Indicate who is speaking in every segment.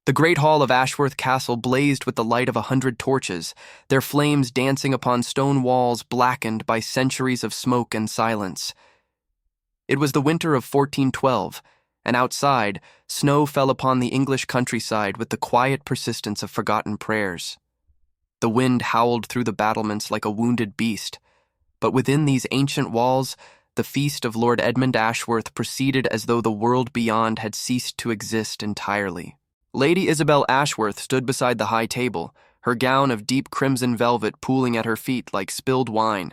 Speaker 1: The great hall of Ashworth Castle blazed with the light of 100 torches, their flames dancing upon stone walls blackened by centuries of smoke and silence. It was the winter of 1412, and outside, snow fell upon the English countryside with the quiet persistence of forgotten prayers. The wind howled through the battlements like a wounded beast, but within these ancient walls, the feast of Lord Edmund Ashworth proceeded as though the world beyond had ceased to exist entirely. Lady Isabel Ashworth stood beside the high table, her gown of deep crimson velvet pooling at her feet like spilled wine.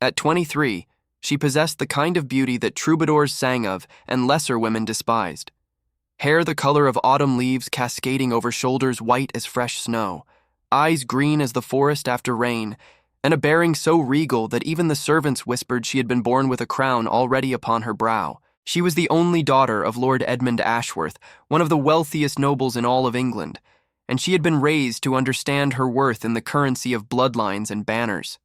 Speaker 1: At 23, she possessed the kind of beauty that troubadours sang of and lesser women despised. Hair the color of autumn leaves cascading over shoulders white as fresh snow, eyes green as the forest after rain, and a bearing so regal that even the servants whispered she had been born with a crown already upon her brow. She was the only daughter of Lord Edmund Ashworth, one of the wealthiest nobles in all of England, and she had been raised to understand her worth in the currency of bloodlines and banners.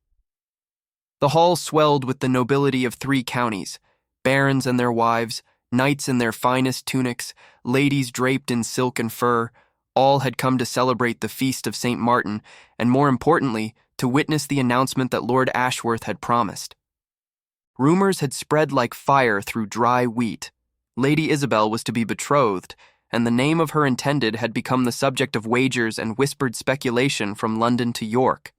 Speaker 1: The hall swelled with the nobility of 3 counties, barons and their wives, knights in their finest tunics, ladies draped in silk and fur. All had come to celebrate the feast of St. Martin, and more importantly, to witness the announcement that Lord Ashworth had promised. Rumors had spread like fire through dry wheat. Lady Isabel was to be betrothed, and the name of her intended had become the subject of wagers and whispered speculation from London to York.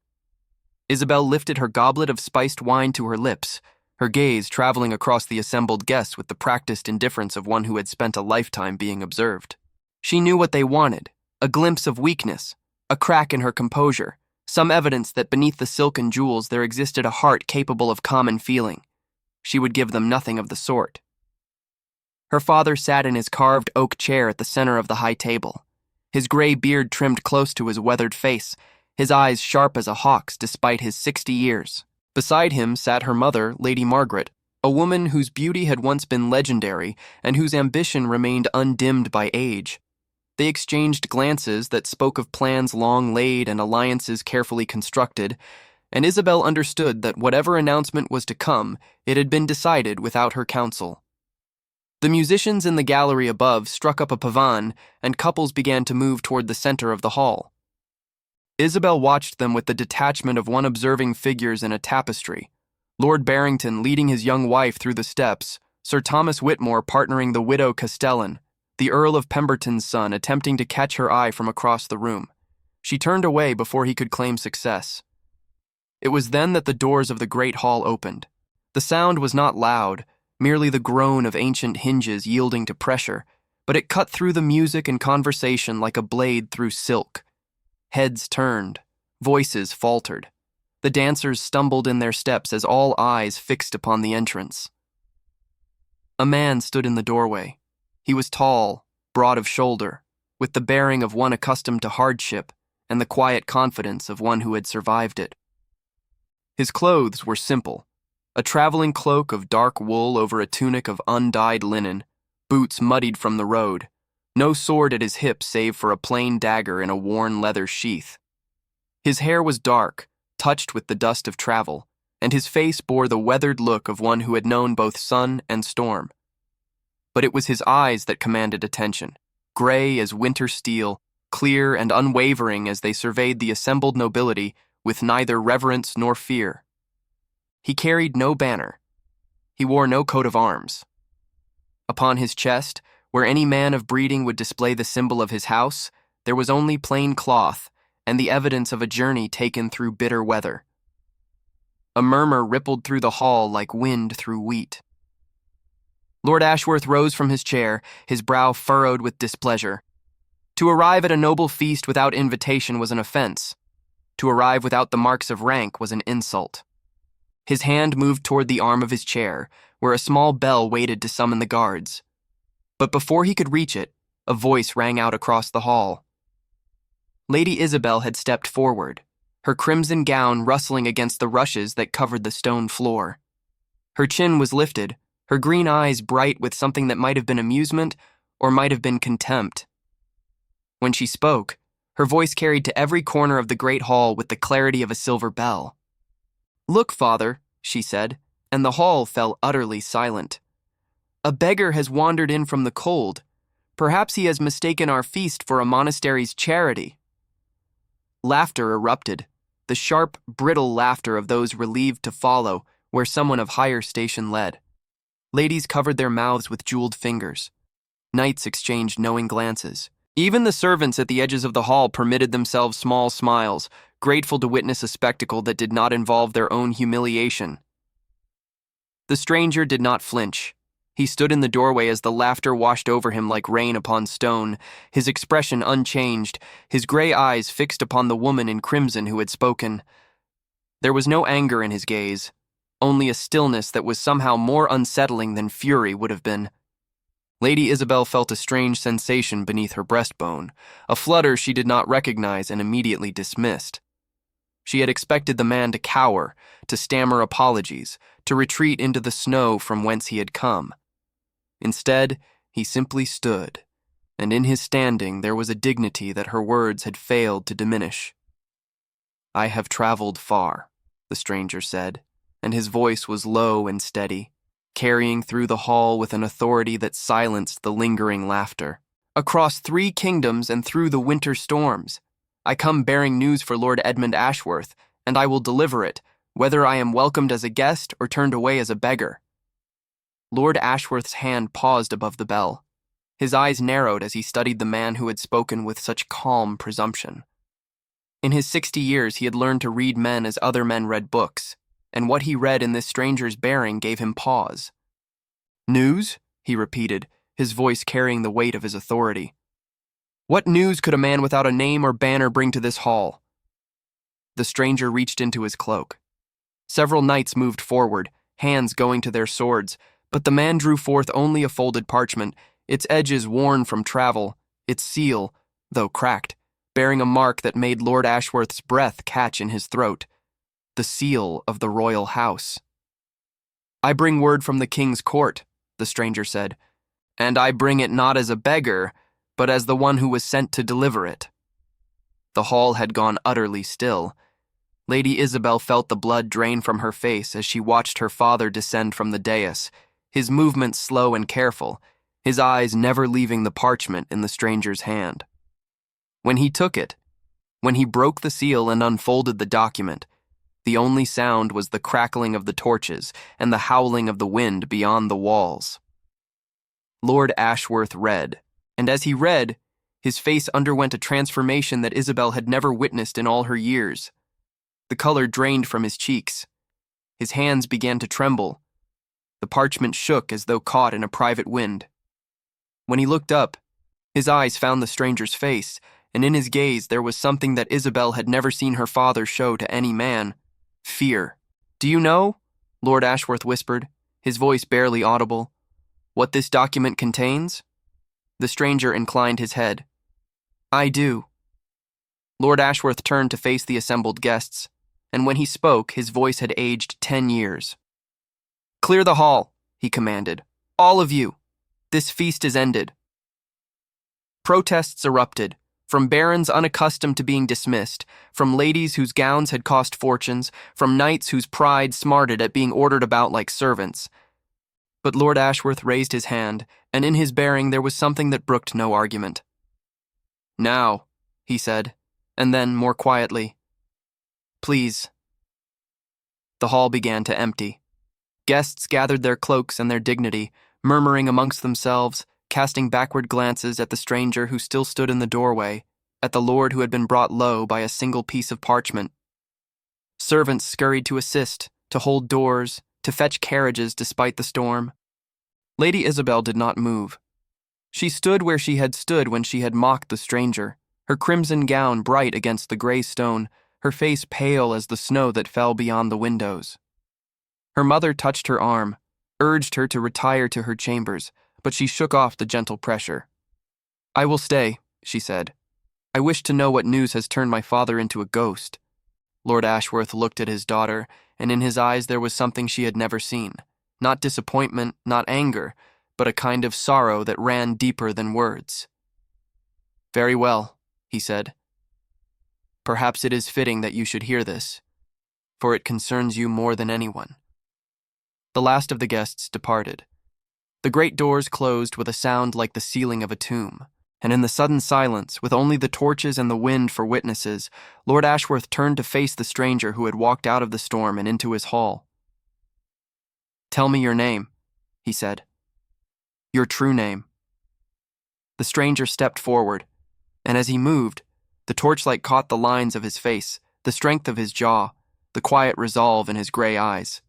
Speaker 1: Isabel lifted her goblet of spiced wine to her lips, her gaze traveling across the assembled guests with the practiced indifference of one who had spent a lifetime being observed. She knew what they wanted, a glimpse of weakness, a crack in her composure, some evidence that beneath the silk and jewels there existed a heart capable of common feeling. She would give them nothing of the sort. Her father sat in his carved oak chair at the center of the high table, his gray beard trimmed close to his weathered face, his eyes sharp as a hawk's despite his 60 years. Beside him sat her mother, Lady Margaret, a woman whose beauty had once been legendary and whose ambition remained undimmed by age. They exchanged glances that spoke of plans long laid and alliances carefully constructed, and Isabel understood that whatever announcement was to come, it had been decided without her counsel. The musicians in the gallery above struck up a pavane, and couples began to move toward the center of the hall. Isabel watched them with the detachment of one observing figures in a tapestry, Lord Barrington leading his young wife through the steps, Sir Thomas Whitmore partnering the widow Castellan, the Earl of Pemberton's son attempting to catch her eye from across the room. She turned away before he could claim success. It was then that the doors of the great hall opened. The sound was not loud, merely the groan of ancient hinges yielding to pressure, but it cut through the music and conversation like a blade through silk. Heads turned, voices faltered. The dancers stumbled in their steps as all eyes fixed upon the entrance. A man stood in the doorway. He was tall, broad of shoulder, with the bearing of one accustomed to hardship and the quiet confidence of one who had survived it. His clothes were simple, a traveling cloak of dark wool over a tunic of undyed linen, boots muddied from the road, no sword at his hip save for a plain dagger in a worn leather sheath. His hair was dark, touched with the dust of travel, and his face bore the weathered look of one who had known both sun and storm. But it was his eyes that commanded attention, gray as winter steel, clear and unwavering as they surveyed the assembled nobility with neither reverence nor fear. He carried no banner. He wore no coat of arms. Upon his chest, where any man of breeding would display the symbol of his house, there was only plain cloth and the evidence of a journey taken through bitter weather. A murmur rippled through the hall like wind through wheat. Lord Ashworth rose from his chair, his brow furrowed with displeasure. To arrive at a noble feast without invitation was an offense. To arrive without the marks of rank was an insult. His hand moved toward the arm of his chair, where a small bell waited to summon the guards. But before he could reach it, a voice rang out across the hall. Lady Isabel had stepped forward, her crimson gown rustling against the rushes that covered the stone floor. Her chin was lifted, her green eyes bright with something that might have been amusement or might have been contempt. When she spoke, her voice carried to every corner of the great hall with the clarity of a silver bell. "Look, father," she said, and the hall fell utterly silent. "A beggar has wandered in from the cold. Perhaps he has mistaken our feast for a monastery's charity." Laughter erupted, the sharp, brittle laughter of those relieved to follow where someone of higher station led. Ladies covered their mouths with jeweled fingers. Knights exchanged knowing glances. Even the servants at the edges of the hall permitted themselves small smiles, grateful to witness a spectacle that did not involve their own humiliation. The stranger did not flinch. He stood in the doorway as the laughter washed over him like rain upon stone, his expression unchanged, his gray eyes fixed upon the woman in crimson who had spoken. There was no anger in his gaze, only a stillness that was somehow more unsettling than fury would have been. Lady Isabel felt a strange sensation beneath her breastbone, a flutter she did not recognize and immediately dismissed. She had expected the man to cower, to stammer apologies, to retreat into the snow from whence he had come. Instead, he simply stood, and in his standing there was a dignity that her words had failed to diminish. "I have traveled far," the stranger said, and his voice was low and steady, carrying through the hall with an authority that silenced the lingering laughter. "Across 3 kingdoms and through the winter storms, I come bearing news for Lord Edmund Ashworth, and I will deliver it, whether I am welcomed as a guest or turned away as a beggar." Lord Ashworth's hand paused above the bell. His eyes narrowed as he studied the man who had spoken with such calm presumption. In his 60 years, he had learned to read men as other men read books, and what he read in this stranger's bearing gave him pause. "News?" he repeated, his voice carrying the weight of his authority. "What news could a man without a name or banner bring to this hall?" The stranger reached into his cloak. Several knights moved forward, hands going to their swords, but the man drew forth only a folded parchment, its edges worn from travel, its seal, though cracked, bearing a mark that made Lord Ashworth's breath catch in his throat. The seal of the royal house. "I bring word from the king's court," the stranger said, "and I bring it not as a beggar, but as the one who was sent to deliver it." The hall had gone utterly still. Lady Isabel felt the blood drain from her face as she watched her father descend from the dais, his movements slow and careful, his eyes never leaving the parchment in the stranger's hand. When he took it, when he broke the seal and unfolded the document, the only sound was the crackling of the torches and the howling of the wind beyond the walls. Lord Ashworth read, and as he read, his face underwent a transformation that Isabel had never witnessed in all her years. The color drained from his cheeks. His hands began to tremble. The parchment shook as though caught in a private wind. When he looked up, his eyes found the stranger's face, and in his gaze there was something that Isabel had never seen her father show to any man: fear. "Do you know," Lord Ashworth whispered, his voice barely audible, "what this document contains?" The stranger inclined his head. "I do." Lord Ashworth turned to face the assembled guests, and when he spoke, his voice had aged 10 years. "Clear the hall," he commanded. "All of you. This feast is ended." Protests erupted, from barons unaccustomed to being dismissed, from ladies whose gowns had cost fortunes, from knights whose pride smarted at being ordered about like servants. But Lord Ashworth raised his hand, and in his bearing there was something that brooked no argument. "Now," he said, and then, more quietly, "Please." The hall began to empty. Guests gathered their cloaks and their dignity, murmuring amongst themselves, casting backward glances at the stranger who still stood in the doorway, at the lord who had been brought low by a single piece of parchment. Servants scurried to assist, to hold doors, to fetch carriages despite the storm. Lady Isabel did not move. She stood where she had stood when she had mocked the stranger, her crimson gown bright against the gray stone, her face pale as the snow that fell beyond the windows. Her mother touched her arm, urged her to retire to her chambers, but she shook off the gentle pressure. "I will stay," she said. "I wish to know what news has turned my father into a ghost." Lord Ashworth looked at his daughter, and in his eyes there was something she had never seen. Not disappointment, not anger, but a kind of sorrow that ran deeper than words. "Very well," he said. "Perhaps it is fitting that you should hear this, for it concerns you more than anyone." The last of the guests departed. The great doors closed with a sound like the sealing of a tomb, and in the sudden silence, with only the torches and the wind for witnesses, Lord Ashworth turned to face the stranger who had walked out of the storm and into his hall. "Tell me your name," he said. "Your true name." The stranger stepped forward, and as he moved, the torchlight caught the lines of his face, the strength of his jaw, the quiet resolve in his gray eyes.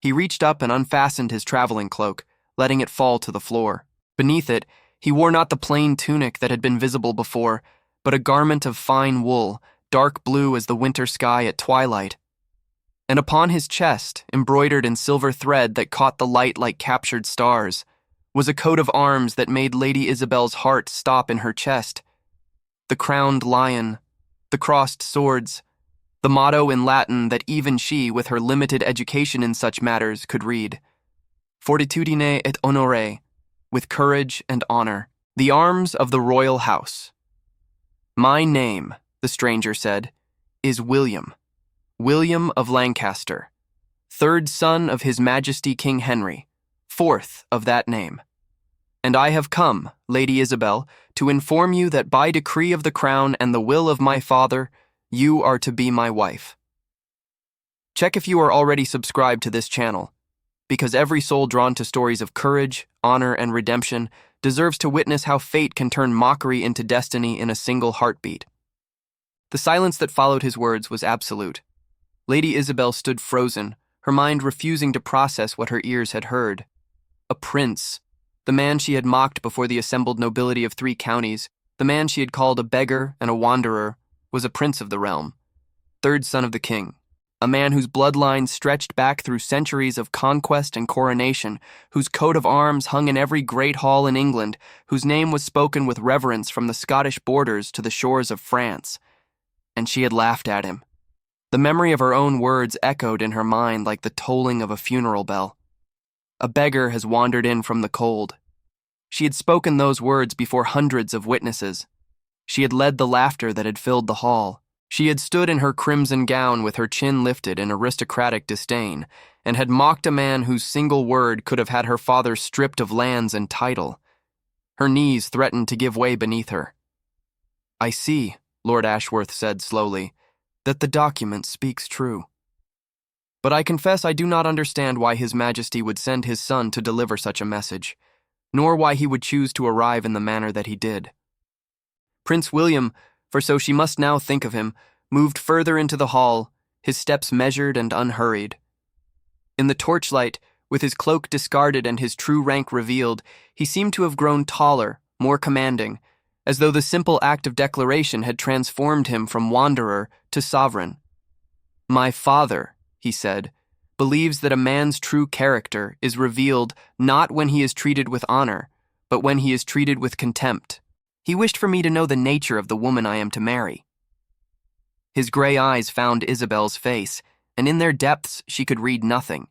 Speaker 1: He reached up and unfastened his traveling cloak, letting it fall to the floor. Beneath it, he wore not the plain tunic that had been visible before, but a garment of fine wool, dark blue as the winter sky at twilight. And upon his chest, embroidered in silver thread that caught the light like captured stars, was a coat of arms that made Lady Isabel's heart stop in her chest. The crowned lion, the crossed swords, the motto in Latin that even she, with her limited education in such matters, could read. Fortitudine et honore, with courage and honor, the arms of the royal house. "My name," the stranger said, "is William of Lancaster, third son of His Majesty King Henry, fourth of that name. And I have come, Lady Isabel, to inform you that by decree of the crown and the will of my father, you are to be my wife." Check if you are already subscribed to this channel, because every soul drawn to stories of courage, honor, and redemption deserves to witness how fate can turn mockery into destiny in a single heartbeat. The silence that followed his words was absolute. Lady Isabel stood frozen, her mind refusing to process what her ears had heard. A prince, the man she had mocked before the assembled nobility of 3 counties, the man she had called a beggar and a wanderer, was a prince of the realm, third son of the king, a man whose bloodline stretched back through centuries of conquest and coronation, whose coat of arms hung in every great hall in England, whose name was spoken with reverence from the Scottish borders to the shores of France. And she had laughed at him. The memory of her own words echoed in her mind like the tolling of a funeral bell. "A beggar has wandered in from the cold." She had spoken those words before hundreds of witnesses. She had led the laughter that had filled the hall. She had stood in her crimson gown with her chin lifted in aristocratic disdain, and had mocked a man whose single word could have had her father stripped of lands and title. Her knees threatened to give way beneath her. "I see," Lord Ashworth said slowly, "that the document speaks true. But I confess I do not understand why His Majesty would send his son to deliver such a message, nor why he would choose to arrive in the manner that he did." Prince William, for so she must now think of him, moved further into the hall, his steps measured and unhurried. In the torchlight, with his cloak discarded and his true rank revealed, he seemed to have grown taller, more commanding, as though the simple act of declaration had transformed him from wanderer to sovereign. "My father," he said, "believes that a man's true character is revealed not when he is treated with honor, but when he is treated with contempt. He wished for me to know the nature of the woman I am to marry." His gray eyes found Isabel's face, and in their depths she could read nothing,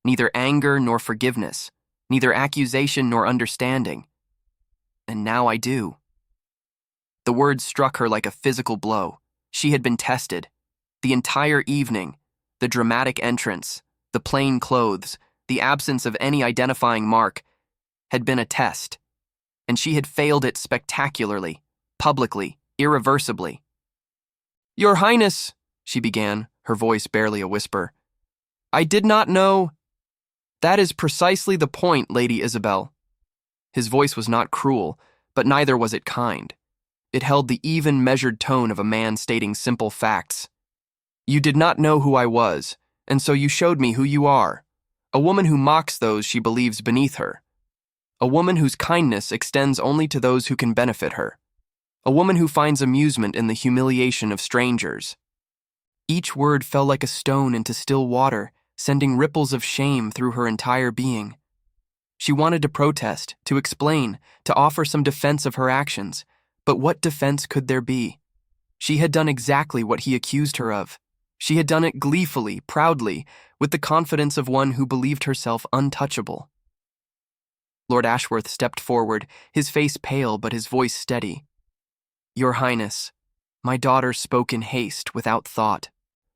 Speaker 1: neither anger nor forgiveness, neither accusation nor understanding. "And now I do." The words struck her like a physical blow. She had been tested. The entire evening, the dramatic entrance, the plain clothes, the absence of any identifying mark, had been a test, and she had failed it spectacularly, publicly, irreversibly. "Your Highness," she began, her voice barely a whisper, "I did not know—" "That is precisely the point, Lady Isabel." His voice was not cruel, but neither was it kind. It held the even, measured tone of a man stating simple facts. "You did not know who I was, and so you showed me who you are. A woman who mocks those she believes beneath her. A woman whose kindness extends only to those who can benefit her. A woman who finds amusement in the humiliation of strangers." Each word fell like a stone into still water, sending ripples of shame through her entire being. She wanted to protest, to explain, to offer some defense of her actions, but what defense could there be? She had done exactly what he accused her of. She had done it gleefully, proudly, with the confidence of one who believed herself untouchable. Lord Ashworth stepped forward, his face pale but his voice steady. "Your Highness, my daughter spoke in haste, without thought.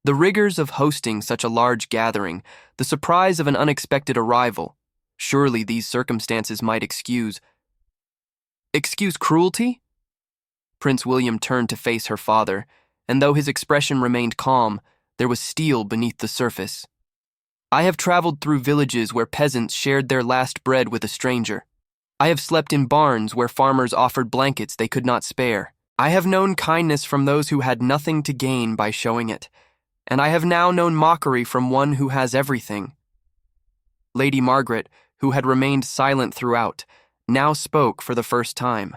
Speaker 1: The rigors of hosting such a large gathering, the surprise of an unexpected arrival, Surely these circumstances might excuse cruelty? Prince William turned to face her father, and though his expression remained calm, there was steel beneath the surface. I have traveled through villages where peasants shared their last bread with a stranger. I have slept in barns where farmers offered blankets they could not spare. I have known kindness from those who had nothing to gain by showing it, and I have now known mockery from one who has everything. Lady Margaret, who had remained silent throughout, now spoke for the first time.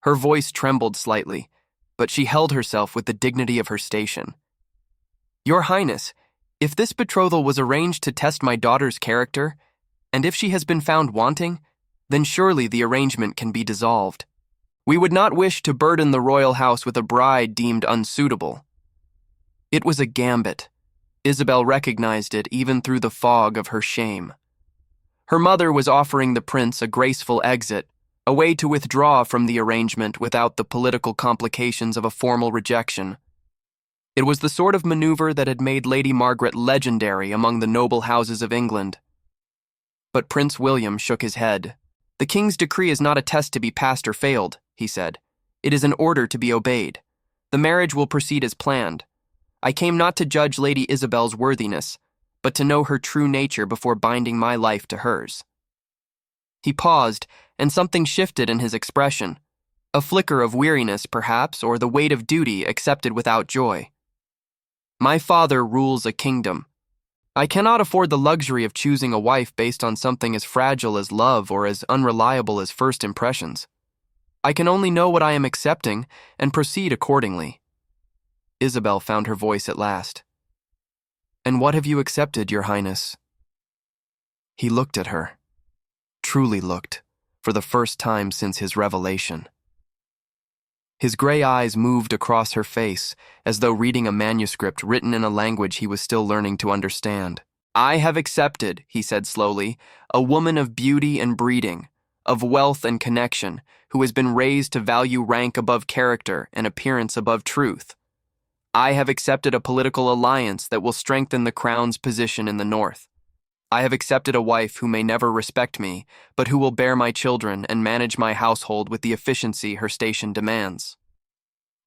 Speaker 1: Her voice trembled slightly, but she held herself with the dignity of her station. Your Highness, if this betrothal was arranged to test my daughter's character, and if she has been found wanting, then surely the arrangement can be dissolved. We would not wish to burden the royal house with a bride deemed unsuitable. It was a gambit. Isabel recognized it even through the fog of her shame. Her mother was offering the prince a graceful exit, a way to withdraw from the arrangement without the political complications of a formal rejection. It was the sort of maneuver that had made Lady Margaret legendary among the noble houses of England. But Prince William shook his head. The king's decree is not a test to be passed or failed, he said. It is an order to be obeyed. The marriage will proceed as planned. I came not to judge Lady Isabel's worthiness, but to know her true nature before binding my life to hers. He paused, and something shifted in his expression. A flicker of weariness, perhaps, or the weight of duty accepted without joy. My father rules a kingdom. I cannot afford the luxury of choosing a wife based on something as fragile as love or as unreliable as first impressions. I can only know what I am accepting and proceed accordingly. Isabel found her voice at last. And what have you accepted, Your Highness? He looked at her. Truly looked, for the first time since his revelation. His gray eyes moved across her face, as though reading a manuscript written in a language he was still learning to understand. I have accepted, he said slowly, a woman of beauty and breeding, of wealth and connection, who has been raised to value rank above character and appearance above truth. I have accepted a political alliance that will strengthen the crown's position in the north. I have accepted a wife who may never respect me, but who will bear my children and manage my household with the efficiency her station demands.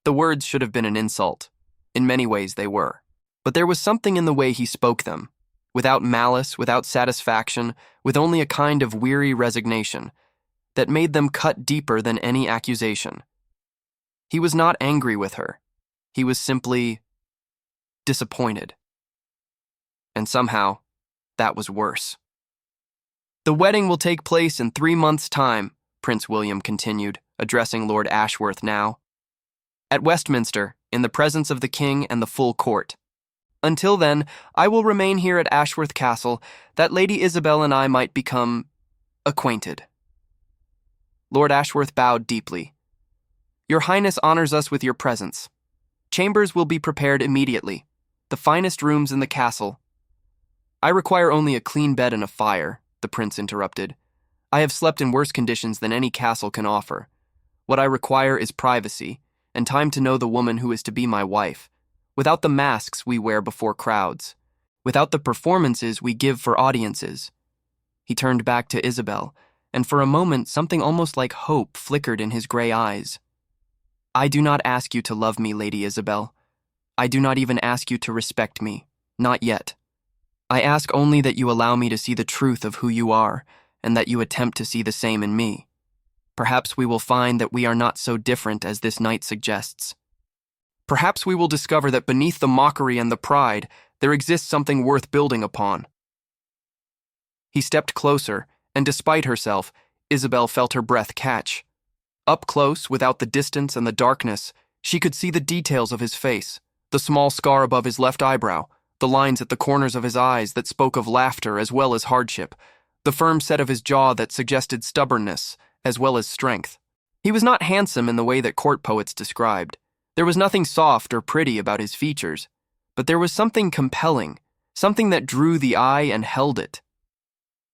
Speaker 1: The words should have been an insult. In many ways they were. But there was something in the way he spoke them, without malice, without satisfaction, with only a kind of weary resignation, that made them cut deeper than any accusation. He was not angry with her. He was simply disappointed. And somehow, that was worse. The wedding will take place in 3 months' time, Prince William continued, addressing Lord Ashworth now. At Westminster, in the presence of the king and the full court. Until then, I will remain here at Ashworth Castle, that Lady Isabel and I might become acquainted. Lord Ashworth bowed deeply. Your Highness honors us with your presence. Chambers will be prepared immediately, the finest rooms in the castle. I require only a clean bed and a fire, the prince interrupted. I have slept in worse conditions than any castle can offer. What I require is privacy, and time to know the woman who is to be my wife, without the masks we wear before crowds, without the performances we give for audiences. He turned back to Isabel, and for a moment something almost like hope flickered in his gray eyes. I do not ask you to love me, Lady Isabel. I do not even ask you to respect me, not yet. I ask only that you allow me to see the truth of who you are, and that you attempt to see the same in me. Perhaps we will find that we are not so different as this night suggests. Perhaps we will discover that beneath the mockery and the pride, there exists something worth building upon. He stepped closer, and despite herself, Isabel felt her breath catch. Up close, without the distance and the darkness, she could see the details of his face, the small scar above his left eyebrow, the lines at the corners of his eyes that spoke of laughter as well as hardship, the firm set of his jaw that suggested stubbornness as well as strength. He was not handsome in the way that court poets described. There was nothing soft or pretty about his features, but there was something compelling, something that drew the eye and held it.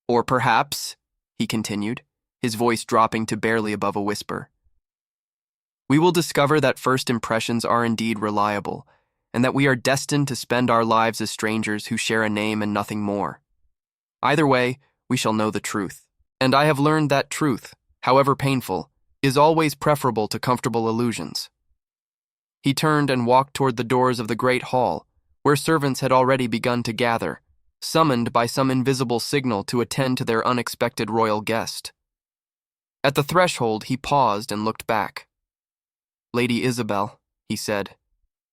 Speaker 1: Or perhaps, he continued, his voice dropping to barely above a whisper, we will discover that first impressions are indeed reliable, and that we are destined to spend our lives as strangers who share a name and nothing more. Either way, we shall know the truth. And I have learned that truth, however painful, is always preferable to comfortable illusions. He turned and walked toward the doors of the great hall, where servants had already begun to gather, summoned by some invisible signal to attend to their unexpected royal guest. At the threshold, he paused and looked back. "Lady Isabel," he said,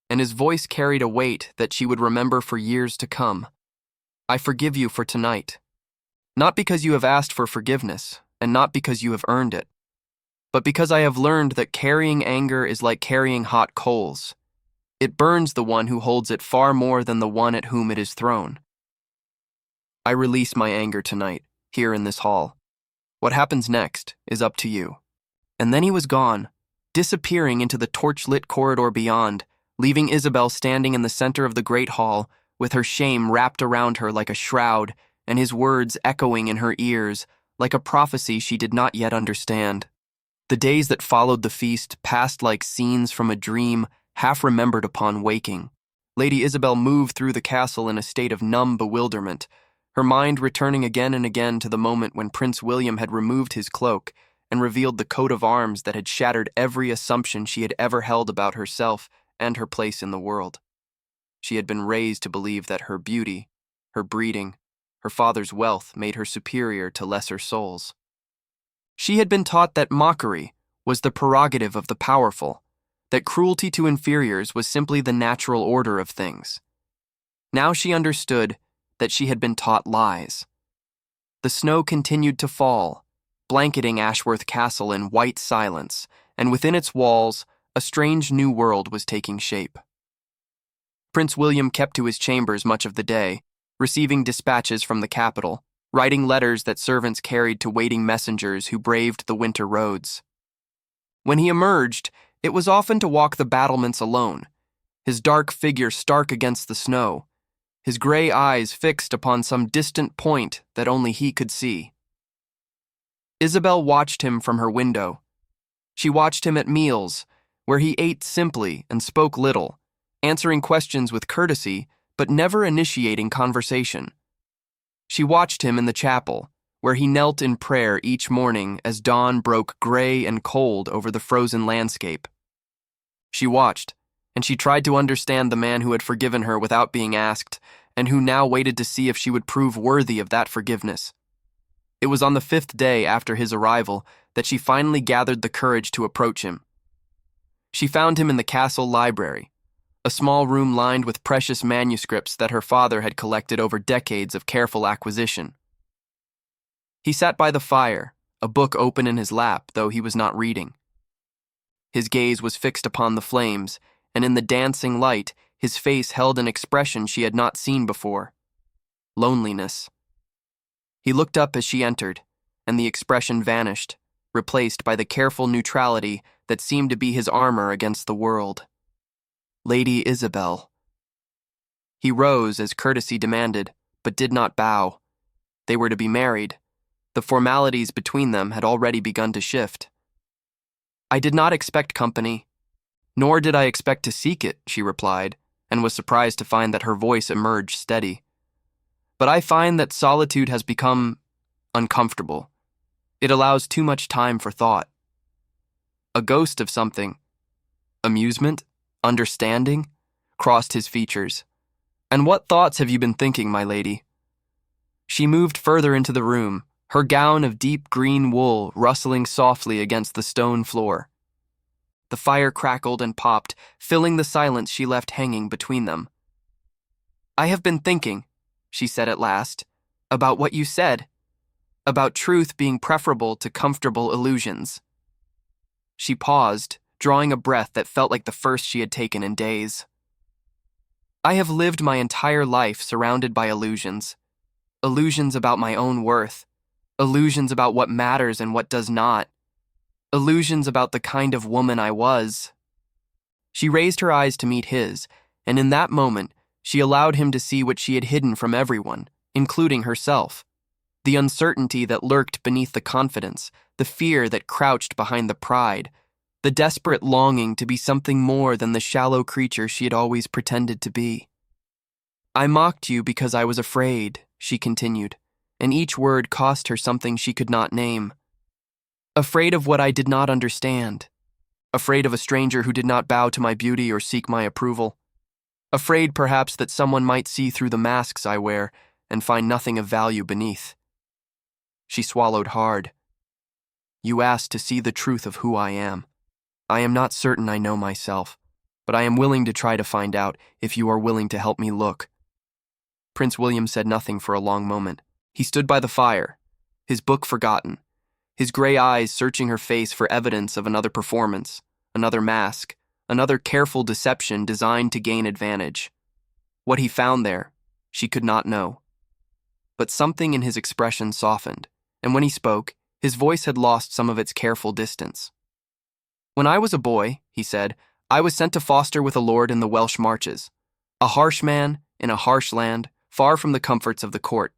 Speaker 1: and his voice carried a weight that she would remember for years to come. "I forgive you for tonight. Not because you have asked for forgiveness, and not because you have earned it, but because I have learned that carrying anger is like carrying hot coals. It burns the one who holds it far more than the one at whom it is thrown. I release my anger tonight, here in this hall. What happens next is up to you." And then he was gone, disappearing into the torch-lit corridor beyond, leaving Isabel standing in the center of the great hall, with her shame wrapped around her like a shroud, and his words echoing in her ears like a prophecy she did not yet understand. The days that followed the feast passed like scenes from a dream, half remembered upon waking. Lady Isabel moved through the castle in a state of numb bewilderment, her mind returning again and again to the moment when Prince William had removed his cloak and revealed the coat of arms that had shattered every assumption she had ever held about herself and her place in the world. She had been raised to believe that her beauty, her breeding, her father's wealth made her superior to lesser souls. She had been taught that mockery was the prerogative of the powerful, that cruelty to inferiors was simply the natural order of things. Now she understood that she had been taught lies. The snow continued to fall, blanketing Ashworth Castle in white silence, and within its walls, a strange new world was taking shape. Prince William kept to his chambers much of the day, receiving dispatches from the capital, writing letters that servants carried to waiting messengers who braved the winter roads. When he emerged, it was often to walk the battlements alone, his dark figure stark against the snow, his gray eyes fixed upon some distant point that only he could see. Isabel watched him from her window. She watched him at meals, where he ate simply and spoke little, answering questions with courtesy, but never initiating conversation. She watched him in the chapel, where he knelt in prayer each morning as dawn broke gray and cold over the frozen landscape. She watched, and she tried to understand the man who had forgiven her without being asked, and who now waited to see if she would prove worthy of that forgiveness. It was on the 5th day after his arrival that she finally gathered the courage to approach him. She found him in the castle library, a small room lined with precious manuscripts that her father had collected over decades of careful acquisition. He sat by the fire, a book open in his lap, though he was not reading. His gaze was fixed upon the flames, and in the dancing light, his face held an expression she had not seen before: loneliness. He looked up as she entered, and the expression vanished, replaced by the careful neutrality that seemed to be his armor against the world. "Lady Isabel." He rose as courtesy demanded, but did not bow. They were to be married. The formalities between them had already begun to shift. "I did not expect company, nor did I expect to seek it," she replied, and was surprised to find that her voice emerged steady. "But I find that solitude has become uncomfortable. It allows too much time for thought. A ghost of something, amusement, understanding, crossed his features. And what thoughts have you been thinking, my lady?" She moved further into the room, her gown of deep green wool rustling softly against the stone floor. The fire crackled and popped, filling the silence she left hanging between them. "I have been thinking," she said at last, "about what you said, about truth being preferable to comfortable illusions." She paused, drawing a breath that felt like the first she had taken in days. "I have lived my entire life surrounded by illusions. Illusions about my own worth. Illusions about what matters and what does not. Illusions about the kind of woman I was." She raised her eyes to meet his, and in that moment, she allowed him to see what she had hidden from everyone, including herself. The uncertainty that lurked beneath the confidence, the fear that crouched behind the pride, the desperate longing to be something more than the shallow creature she had always pretended to be. "I mocked you because I was afraid," she continued, and each word cost her something she could not name. Afraid of what I did not understand. Afraid of a stranger who did not bow to my beauty or seek my approval. Afraid, perhaps, that someone might see through the masks I wear and find nothing of value beneath. She swallowed hard. You asked to see the truth of who I am. I am not certain I know myself, but I am willing to try to find out if you are willing to help me look. Prince William said nothing for a long moment. He stood by the fire, his book forgotten, his gray eyes searching her face for evidence of another performance, another mask, another careful deception designed to gain advantage. What he found there, she could not know. But something in his expression softened, and when he spoke, his voice had lost some of its careful distance. When I was a boy, he said, I was sent to foster with a lord in the Welsh marches, a harsh man in a harsh land, far from the comforts of the court.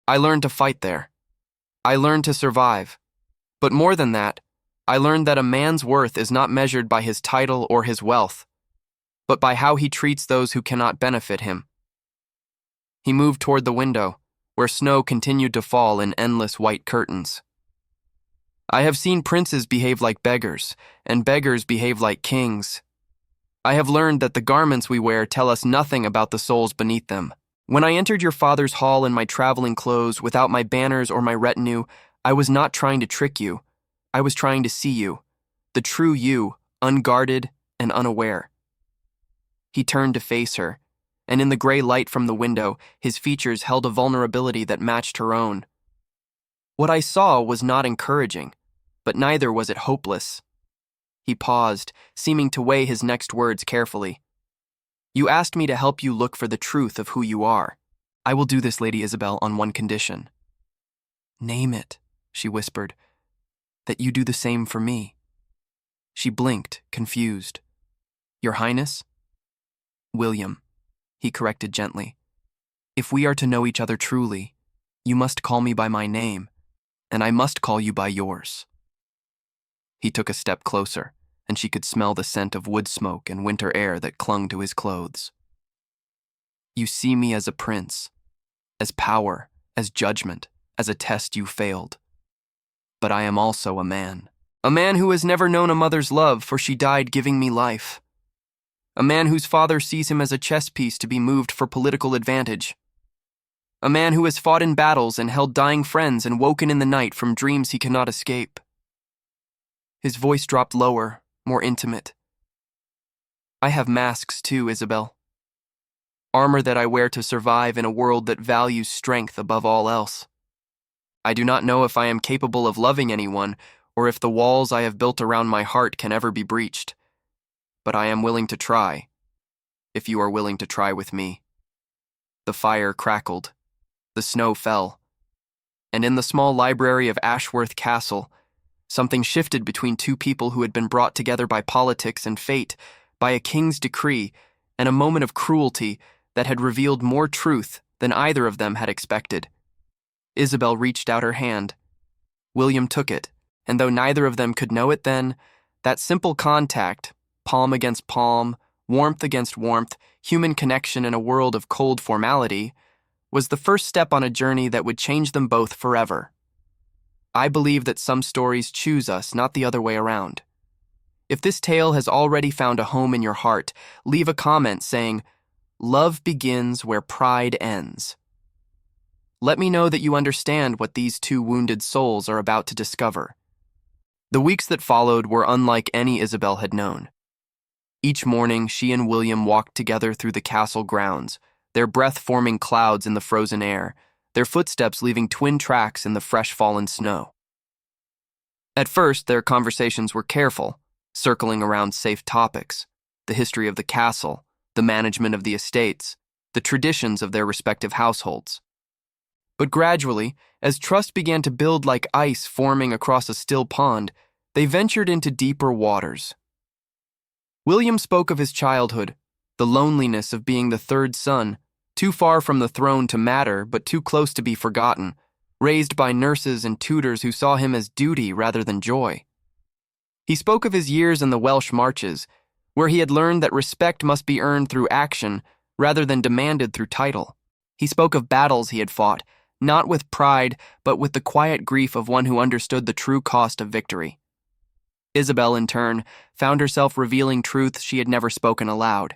Speaker 1: I learned to fight there. I learned to survive. But more than that, I learned that a man's worth is not measured by his title or his wealth, but by how he treats those who cannot benefit him. He moved toward the window, where snow continued to fall in endless white curtains. I have seen princes behave like beggars, and beggars behave like kings. I have learned that the garments we wear tell us nothing about the souls beneath them. When I entered your father's hall in my traveling clothes without my banners or my retinue, I was not trying to trick you. I was trying to see you, the true you, unguarded and unaware. He turned to face her, and in the gray light from the window, his features held a vulnerability that matched her own. What I saw was not encouraging, but neither was it hopeless. He paused, seeming to weigh his next words carefully. You asked me to help you look for the truth of who you are. I will do this, Lady Isabel, on one condition. Name it, she whispered, that you do the same for me. She blinked, confused. Your Highness? William, he corrected gently. If we are to know each other truly, you must call me by my name, and I must call you by yours. He took a step closer, and she could smell the scent of wood smoke and winter air that clung to his clothes. You see me as a prince, as power, as judgment, as a test you failed. But I am also a man who has never known a mother's love, for she died giving me life. A man whose father sees him as a chess piece to be moved for political advantage. A man who has fought in battles and held dying friends and woken in the night from dreams he cannot escape. His voice dropped lower, more intimate. I have masks too, Isabel. Armor that I wear to survive in a world that values strength above all else. I do not know if I am capable of loving anyone or if the walls I have built around my heart can ever be breached. But I am willing to try, if you are willing to try with me. The fire crackled, the snow fell, and in the small library of Ashworth Castle, something shifted between two people who had been brought together by politics and fate, by a king's decree, and a moment of cruelty that had revealed more truth than either of them had expected. Isabel reached out her hand. William took it, and though neither of them could know it then, that simple contact, palm against palm, warmth against warmth, human connection in a world of cold formality, was the first step on a journey that would change them both forever. I believe that some stories choose us, not the other way around. If this tale has already found a home in your heart, leave a comment saying, "Love begins where pride ends." Let me know that you understand what these two wounded souls are about to discover. The weeks that followed were unlike any Isabel had known. Each morning, she and William walked together through the castle grounds, their breath forming clouds in the frozen air, their footsteps leaving twin tracks in the fresh fallen snow. At first, their conversations were careful, circling around safe topics, the history of the castle, the management of the estates, the traditions of their respective households. But gradually, as trust began to build like ice forming across a still pond, they ventured into deeper waters. William spoke of his childhood, the loneliness of being the third son, too far from the throne to matter but too close to be forgotten, raised by nurses and tutors who saw him as duty rather than joy. He spoke of his years in the Welsh marches, where he had learned that respect must be earned through action rather than demanded through title. He spoke of battles he had fought, not with pride, but with the quiet grief of one who understood the true cost of victory. Isabel, in turn, found herself revealing truths she had never spoken aloud.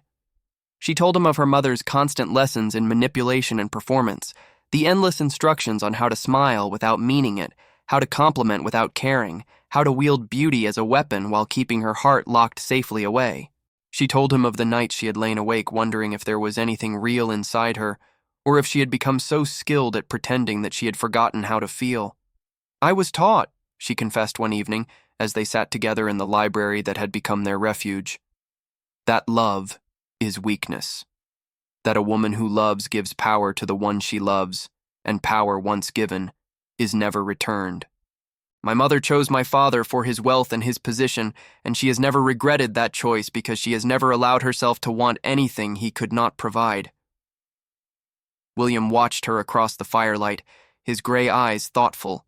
Speaker 1: She told him of her mother's constant lessons in manipulation and performance, the endless instructions on how to smile without meaning it, how to compliment without caring, how to wield beauty as a weapon while keeping her heart locked safely away. She told him of the nights she had lain awake wondering if there was anything real inside her, or if she had become so skilled at pretending that she had forgotten how to feel. "I was taught," she confessed one evening, as they sat together in the library that had become their refuge, "that love is weakness. That a woman who loves gives power to the one she loves, and power once given is never returned. My mother chose my father for his wealth and his position, and she has never regretted that choice because she has never allowed herself to want anything he could not provide." William watched her across the firelight, his gray eyes thoughtful.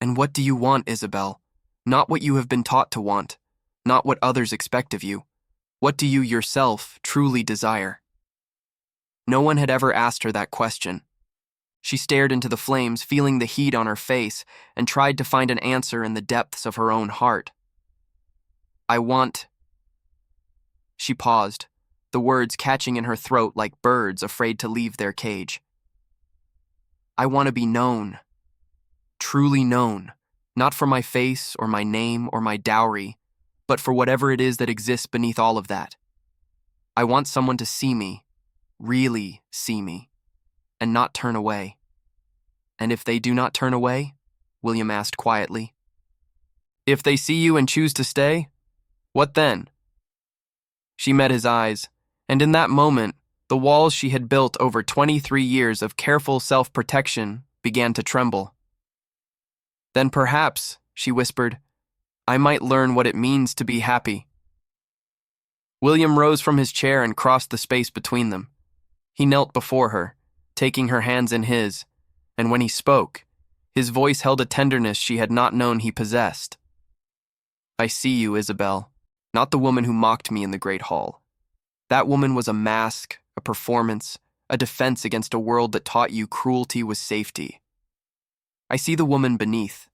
Speaker 1: "And what do you want, Isabel? Not what you have been taught to want, not what others expect of you. What do you yourself truly desire?" No one had ever asked her that question. She stared into the flames, feeling the heat on her face, and tried to find an answer in the depths of her own heart. "I want—" She paused, the words catching in her throat like birds afraid to leave their cage. "I want to be known. Truly known. Not for my face or my name or my dowry, but for whatever it is that exists beneath all of that. I want someone to see me, really see me, and not turn away." "And if they do not turn away?" William asked quietly. "If they see you and choose to stay, what then?" She met his eyes, and in that moment, the walls she had built over 23 years of careful self-protection began to tremble. "Then perhaps," she whispered, "I might learn what it means to be happy." William rose from his chair and crossed the space between them. He knelt before her, taking her hands in his, and when he spoke, his voice held a tenderness she had not known he possessed. "I see you, Isabel, not the woman who mocked me in the great hall. That woman was a mask, a performance, a defense against a world that taught you cruelty was safety. I see the woman beneath,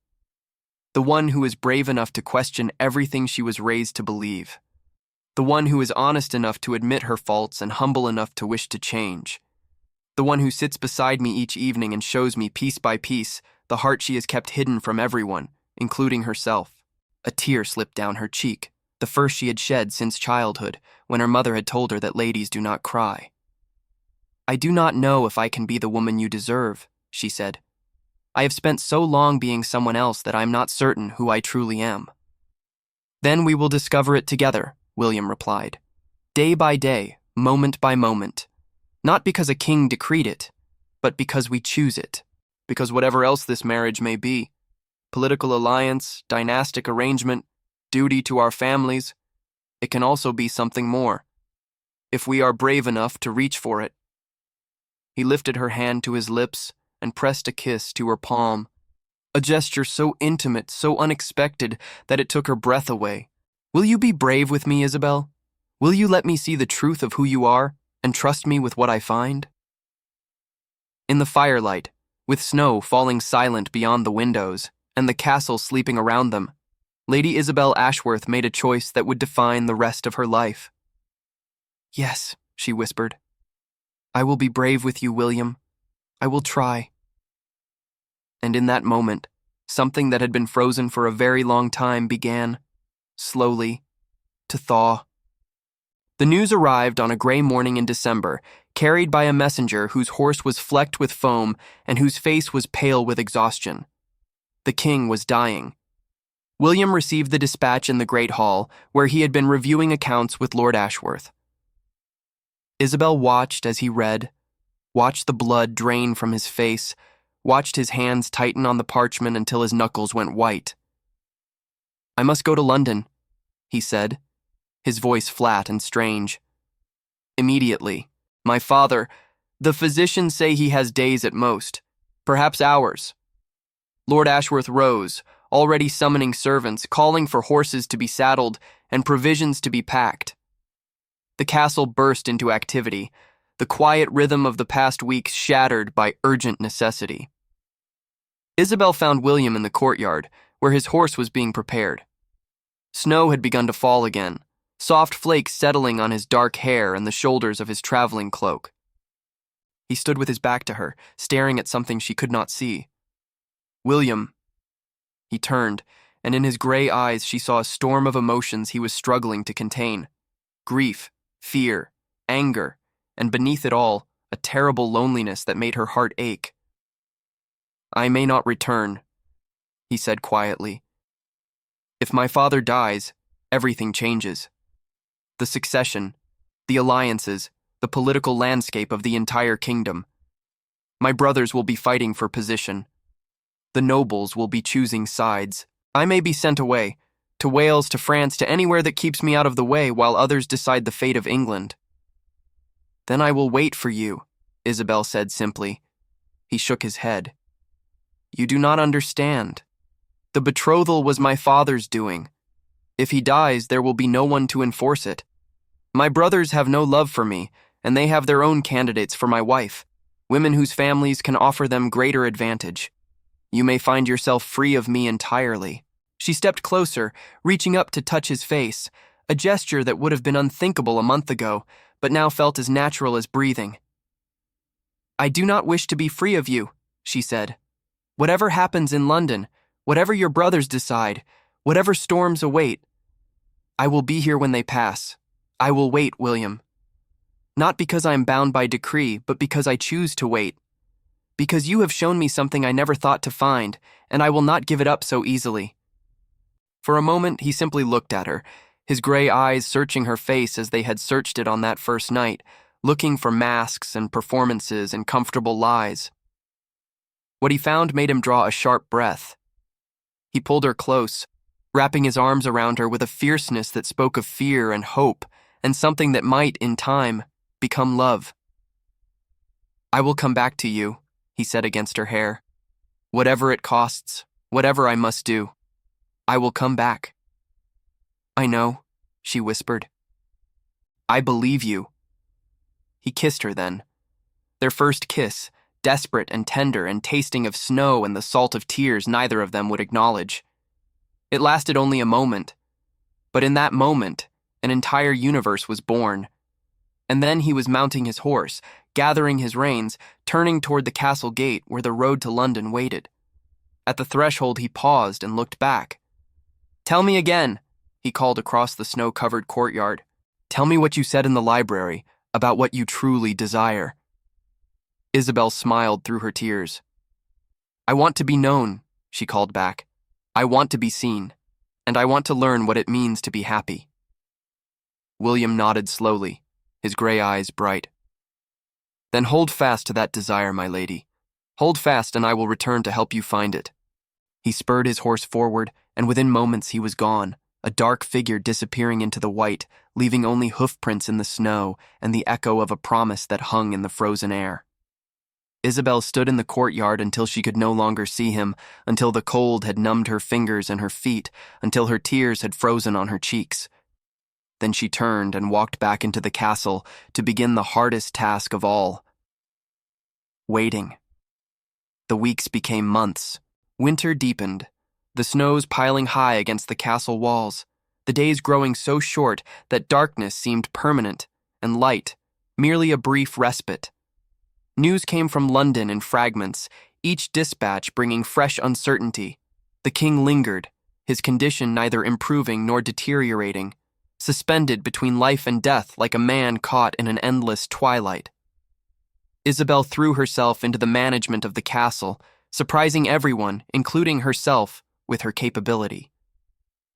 Speaker 1: the one who is brave enough to question everything she was raised to believe, the one who is honest enough to admit her faults and humble enough to wish to change, the one who sits beside me each evening and shows me piece by piece the heart she has kept hidden from everyone, including herself." A tear slipped down her cheek, the first she had shed since childhood, when her mother had told her that ladies do not cry. "I do not know if I can be the woman you deserve," she said. "I have spent so long being someone else that I am not certain who I truly am." "Then we will discover it together," William replied. "Day by day, moment by moment. Not because a king decreed it, but because we choose it. Because whatever else this marriage may be, political alliance, dynastic arrangement, duty to our families, it can also be something more, if we are brave enough to reach for it." He lifted her hand to his lips and pressed a kiss to her palm, a gesture so intimate, so unexpected, that it took her breath away. "Will you be brave with me, Isabel? Will you let me see the truth of who you are and trust me with what I find?" In the firelight, with snow falling silent beyond the windows and the castle sleeping around them, Lady Isabel Ashworth made a choice that would define the rest of her life. "Yes," she whispered. "I will be brave with you, William. I will try." And in that moment, something that had been frozen for a very long time began, slowly, to thaw. The news arrived on a gray morning in December, carried by a messenger whose horse was flecked with foam and whose face was pale with exhaustion. The king was dying. William received the dispatch in the Great Hall, where he had been reviewing accounts with Lord Ashworth. Isabel watched as he read, watched the blood drain from his face, watched his hands tighten on the parchment until his knuckles went white. "I must go to London," he said, his voice flat and strange. "Immediately. My father, the physicians say he has days at most, perhaps hours." Lord Ashworth rose, already summoning servants, calling for horses to be saddled and provisions to be packed. The castle burst into activity. the quiet rhythm of the past weeks shattered by urgent necessity. Isabel found William in the courtyard, where his horse was being prepared. Snow had begun to fall again, soft flakes settling on his dark hair and the shoulders of his traveling cloak. He stood with his back to her, staring at something she could not see. "William." He turned, and in his gray eyes she saw a storm of emotions he was struggling to contain. Grief, fear, anger, and beneath it all, a terrible loneliness that made her heart ache. "I may not return," he said quietly. "If my father dies, everything changes. The succession, the alliances, the political landscape of the entire kingdom. My brothers will be fighting for position. The nobles will be choosing sides. I may be sent away, to Wales, to France, to anywhere that keeps me out of the way while others decide the fate of England." "Then I will wait for you," Isabel said simply. He shook his head. "You do not understand. The betrothal was my father's doing. If he dies, there will be no one to enforce it. My brothers have no love for me, and they have their own candidates for my wife, women whose families can offer them greater advantage. You may find yourself free of me entirely." She stepped closer, reaching up to touch his face, a gesture that would have been unthinkable a month ago, but now felt as natural as breathing. "I do not wish to be free of you," she said. "Whatever happens in London, whatever your brothers decide, whatever storms await, I will be here when they pass. I will wait, William. Not because I am bound by decree, but because I choose to wait. Because you have shown me something I never thought to find, and I will not give it up so easily." For a moment, he simply looked at her, his gray eyes searching her face as they had searched it on that first night, looking for masks and performances and comfortable lies. What he found made him draw a sharp breath. He pulled her close, wrapping his arms around her with a fierceness that spoke of fear and hope, and something that might, in time, become love. "I will come back to you," he said against her hair. "Whatever it costs, whatever I must do, I will come back." "I know," she whispered. "I believe you." He kissed her then. Their first kiss, desperate and tender and tasting of snow and the salt of tears neither of them would acknowledge. It lasted only a moment, but in that moment, an entire universe was born. And then he was mounting his horse, gathering his reins, turning toward the castle gate where the road to London waited. At the threshold he paused and looked back. "Tell me again," he called across the snow-covered courtyard. "Tell me what you said in the library about what you truly desire." Isabel smiled through her tears. "I want to be known," she called back. "I want to be seen, and I want to learn what it means to be happy." William nodded slowly, his gray eyes bright. "Then hold fast to that desire, my lady. Hold fast, and I will return to help you find it." He spurred his horse forward, and within moments he was gone, a dark figure disappearing into the white, leaving only hoofprints in the snow and the echo of a promise that hung in the frozen air. Isabel stood in the courtyard until she could no longer see him, until the cold had numbed her fingers and her feet, until her tears had frozen on her cheeks. Then she turned and walked back into the castle to begin the hardest task of all. Waiting. The weeks became months. Winter deepened, the snows piling high against the castle walls, the days growing so short that darkness seemed permanent, and light, merely a brief respite. News came from London in fragments, each dispatch bringing fresh uncertainty. The king lingered, his condition neither improving nor deteriorating, suspended between life and death like a man caught in an endless twilight. Isabel threw herself into the management of the castle, surprising everyone, including herself, with her capability.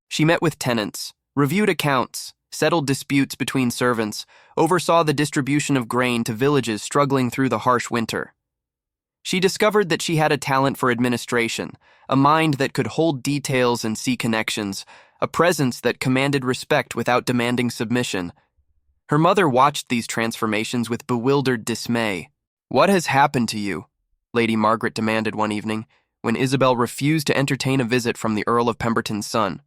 Speaker 1: She met with tenants, reviewed accounts, settled disputes between servants, oversaw the distribution of grain to villages struggling through the harsh winter. She discovered that she had a talent for administration, a mind that could hold details and see connections, a presence that commanded respect without demanding submission. Her mother watched these transformations with bewildered dismay. "What has happened to you?" Lady Margaret demanded one evening, when Isabel refused to entertain a visit from the Earl of Pemberton's son.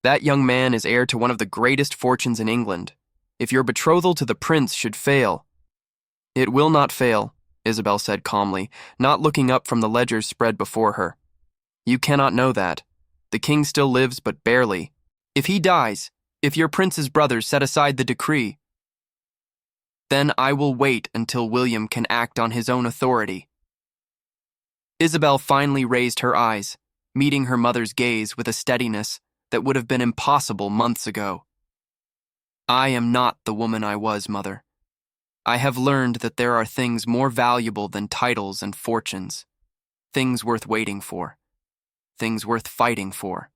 Speaker 1: "That young man is heir to one of the greatest fortunes in England. If your betrothal to the prince should fail..." It will not fail, Isabel said calmly, not looking up from the ledgers spread before her. You cannot know that. The king still lives, but barely. If he dies, if your prince's brothers set aside the decree, then I will wait until William can act on his own authority. Isabel finally raised her eyes, meeting her mother's gaze with a steadiness that would have been impossible months ago. I am not the woman I was, Mother. I have learned that there are things more valuable than titles and fortunes, things worth waiting for, things worth fighting for.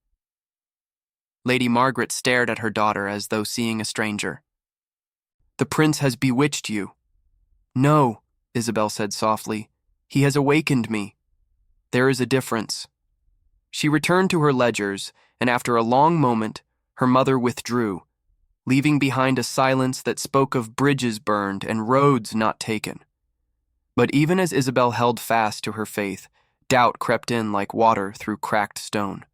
Speaker 1: Lady Margaret stared at her daughter as though seeing a stranger. The prince has bewitched you. No, Isabel said softly. He has awakened me. There is a difference. She returned to her ledgers, and after a long moment, her mother withdrew, leaving behind a silence that spoke of bridges burned and roads not taken. But even as Isabel held fast to her faith, doubt crept in like water through cracked stone.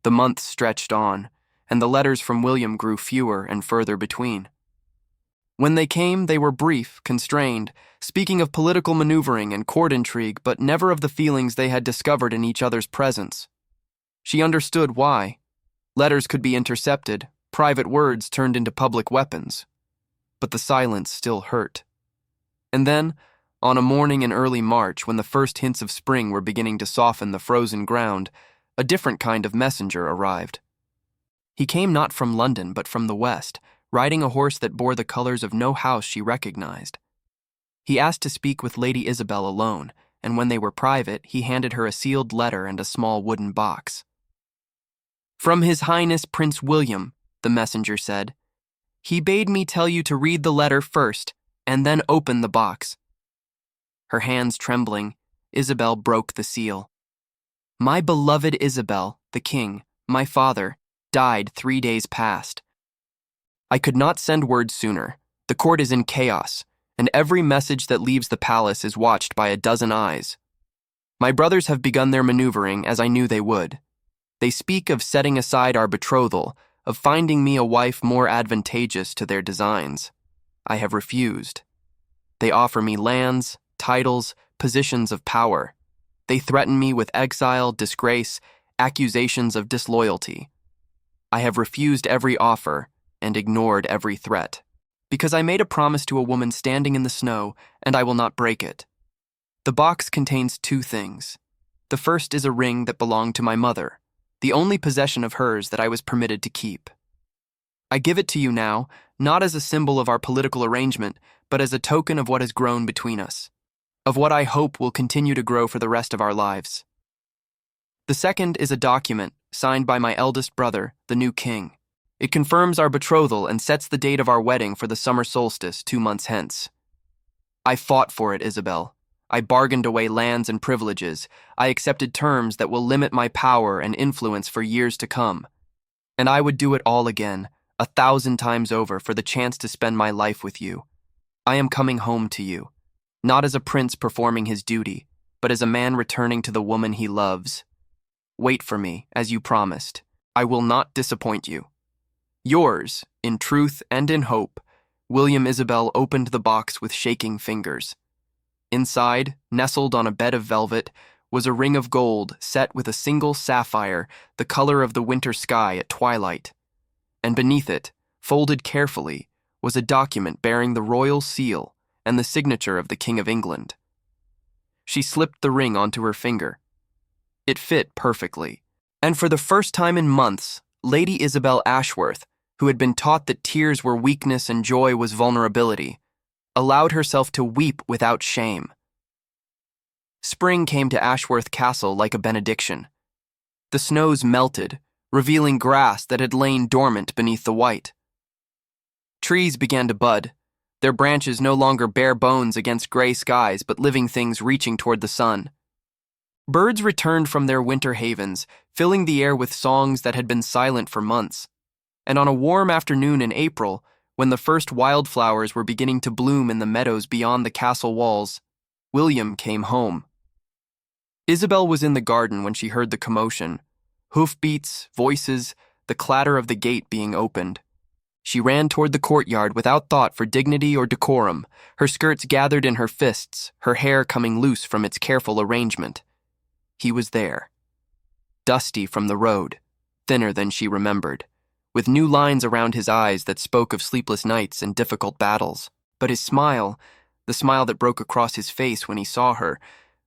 Speaker 1: The months stretched on, and the letters from William grew fewer and further between. When they came, they were brief, constrained, speaking of political maneuvering and court intrigue, but never of the feelings they had discovered in each other's presence. She understood why. Letters could be intercepted, private words turned into public weapons. But the silence still hurt. And then, on a morning in early March, when the first hints of spring were beginning to soften the frozen ground, a different kind of messenger arrived. He came not from London, but from the west, riding a horse that bore the colors of no house she recognized. He asked to speak with Lady Isabel alone, and when they were private, he handed her a sealed letter and a small wooden box. From His Highness Prince William, the messenger said. He bade me tell you to read the letter first, and then open the box. Her hands trembling, Isabel broke the seal. My beloved Isabel, the king, my father, died 3 days past. I could not send word sooner. The court is in chaos, and every message that leaves the palace is watched by a dozen eyes. My brothers have begun their maneuvering, as I knew they would. They speak of setting aside our betrothal, of finding me a wife more advantageous to their designs. I have refused. They offer me lands, titles, positions of power. They threaten me with exile, disgrace, accusations of disloyalty. I have refused every offer and ignored every threat, because I made a promise to a woman standing in the snow, and I will not break it. The box contains 2 things. The first is a ring that belonged to my mother, the only possession of hers that I was permitted to keep. I give it to you now, not as a symbol of our political arrangement, but as a token of what has grown between us, of what I hope will continue to grow for the rest of our lives. The second is a document signed by my eldest brother, the new king. It confirms our betrothal and sets the date of our wedding for the summer solstice 2 months hence. I fought for it, Isabel. I bargained away lands and privileges. I accepted terms that will limit my power and influence for years to come. And I would do it all again, 1,000 times over, for the chance to spend my life with you. I am coming home to you, not as a prince performing his duty, but as a man returning to the woman he loves. Wait for me, as you promised. I will not disappoint you. Yours, in truth and in hope, William. Isabel opened the box with shaking fingers. Inside, nestled on a bed of velvet, was a ring of gold set with a single sapphire, the color of the winter sky at twilight. And beneath it, folded carefully, was a document bearing the royal seal and the signature of the King of England. She slipped the ring onto her finger. It fit perfectly, and for the first time in months, Lady Isabel Ashworth, who had been taught that tears were weakness and joy was vulnerability, allowed herself to weep without shame. Spring came to Ashworth Castle like a benediction. The snows melted, revealing grass that had lain dormant beneath the white. Trees began to bud, their branches no longer bare bones against gray skies, but living things reaching toward the sun. Birds returned from their winter havens, filling the air with songs that had been silent for months. And on a warm afternoon in April, when the first wildflowers were beginning to bloom in the meadows beyond the castle walls, William came home. Isabel was in the garden when she heard the commotion, hoofbeats, voices, the clatter of the gate being opened. She ran toward the courtyard without thought for dignity or decorum, her skirts gathered in her fists, her hair coming loose from its careful arrangement. He was there. Dusty from the road, thinner than she remembered, with new lines around his eyes that spoke of sleepless nights and difficult battles. But his smile, the smile that broke across his face when he saw her,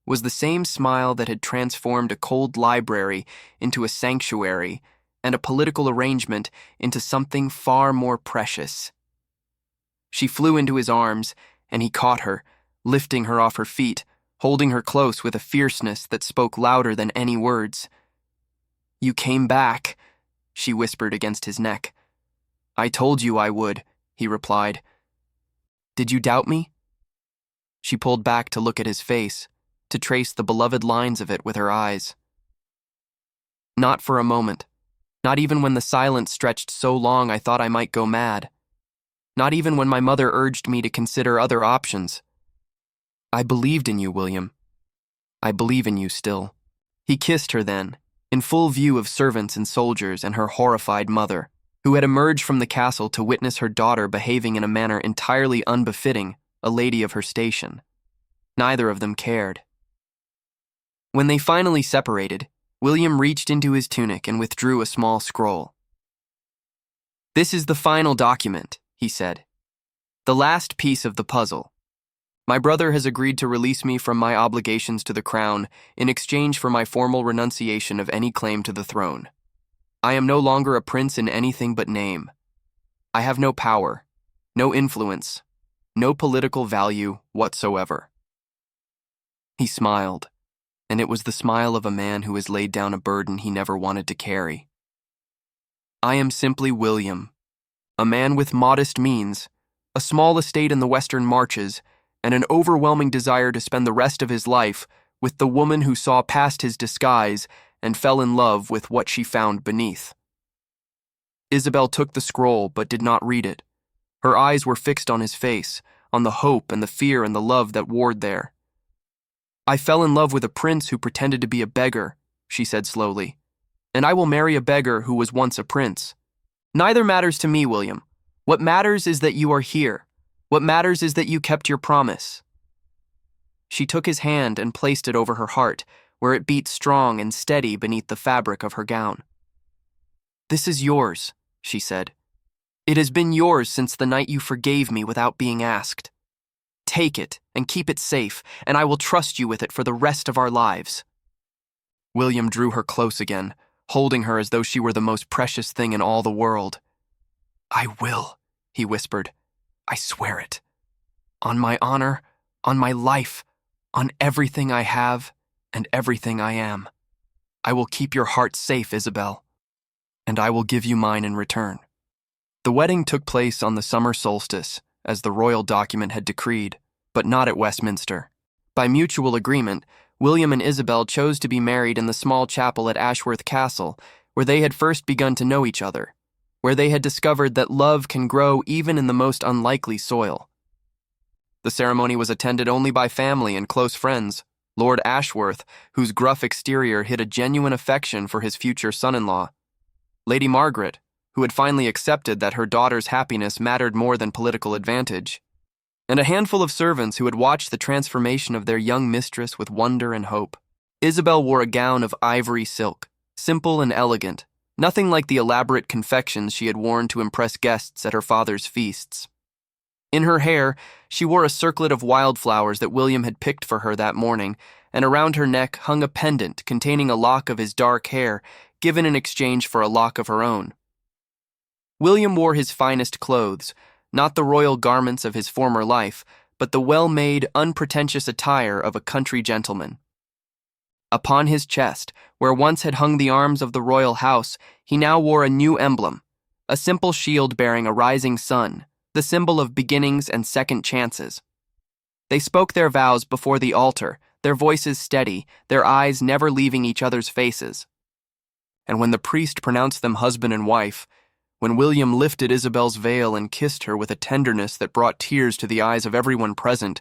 Speaker 1: was the same smile that had transformed a cold library into a sanctuary and a political arrangement into something far more precious. She flew into his arms, and he caught her, lifting her off her feet, holding her close with a fierceness that spoke louder than any words. "You came back," she whispered against his neck. "I told you I would," he replied. "Did you doubt me?" She pulled back to look at his face, to trace the beloved lines of it with her eyes. "Not for a moment. Not even when the silence stretched so long I thought I might go mad. Not even when my mother urged me to consider other options. I believed in you, William. I believe in you still." He kissed her then, in full view of servants and soldiers and her horrified mother, who had emerged from the castle to witness her daughter behaving in a manner entirely unbefitting a lady of her station. Neither of them cared. When they finally separated, William reached into his tunic and withdrew a small scroll. "This is the final document," he said. "The last piece of the puzzle. My brother has agreed to release me from my obligations to the crown in exchange for my formal renunciation of any claim to the throne. I am no longer a prince in anything but name. I have no power, no influence, no political value whatsoever." He smiled, and it was the smile of a man who has laid down a burden he never wanted to carry. "I am simply William, a man with modest means, a small estate in the Western Marches, and an overwhelming desire to spend the rest of his life with the woman who saw past his disguise and fell in love with what she found beneath." Isabel took the scroll but did not read it. Her eyes were fixed on his face, on the hope and the fear and the love that warred there. "I fell in love with a prince who pretended to be a beggar," she said slowly, "and I will marry a beggar who was once a prince. Neither matters to me, William. What matters is that you are here. What matters is that you kept your promise." She took his hand and placed it over her heart, where it beat strong and steady beneath the fabric of her gown. "This is yours," she said. "It has been yours since the night you forgave me without being asked. Take it and keep it safe, and I will trust you with it for the rest of our lives." William drew her close again, holding her as though she were the most precious thing in all the world. "I will," he whispered. "I swear it. On my honor, on my life, on everything I have and everything I am. I will keep your heart safe, Isabel, and I will give you mine in return." The wedding took place on the summer solstice, as the royal document had decreed, but not at Westminster. By mutual agreement, William and Isabel chose to be married in the small chapel at Ashworth Castle, where they had first begun to know each other, where they had discovered that love can grow even in the most unlikely soil. The ceremony was attended only by family and close friends. Lord Ashworth, whose gruff exterior hid a genuine affection for his future son-in-law. Lady Margaret, who had finally accepted that her daughter's happiness mattered more than political advantage. And a handful of servants who had watched the transformation of their young mistress with wonder and hope. Isabel wore a gown of ivory silk, simple and elegant, nothing like the elaborate confections she had worn to impress guests at her father's feasts. In her hair, she wore a circlet of wildflowers that William had picked for her that morning, and around her neck hung a pendant containing a lock of his dark hair, given in exchange for a lock of her own. William wore his finest clothes, not the royal garments of his former life, but the well-made, unpretentious attire of a country gentleman. Upon his chest, where once had hung the arms of the royal house, he now wore a new emblem, a simple shield bearing a rising sun, the symbol of beginnings and second chances. They spoke their vows before the altar, their voices steady, their eyes never leaving each other's faces. And when the priest pronounced them husband and wife, when William lifted Isabel's veil and kissed her with a tenderness that brought tears to the eyes of everyone present,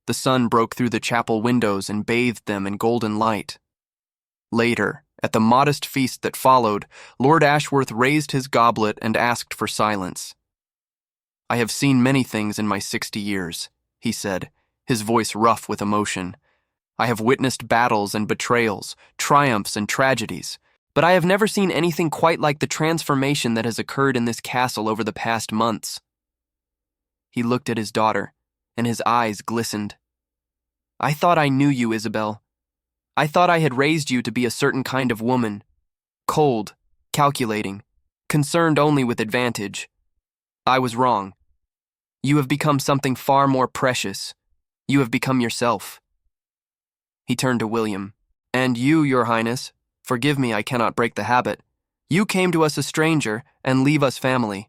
Speaker 1: the sun broke through the chapel windows and bathed them in golden light. Later, at the modest feast that followed, Lord Ashworth raised his goblet and asked for silence. I have seen many things in my 60 years, he said, his voice rough with emotion. I have witnessed battles and betrayals, triumphs and tragedies, but I have never seen anything quite like the transformation that has occurred in this castle over the past months. He looked at his daughter, and his eyes glistened. I thought I knew you, Isabel. I thought I had raised you to be a certain kind of woman, cold, calculating, concerned only with advantage. I was wrong. You have become something far more precious. You have become yourself. He turned to William. And you, Your Highness, forgive me, I cannot break the habit. You came to us a stranger and leave us family.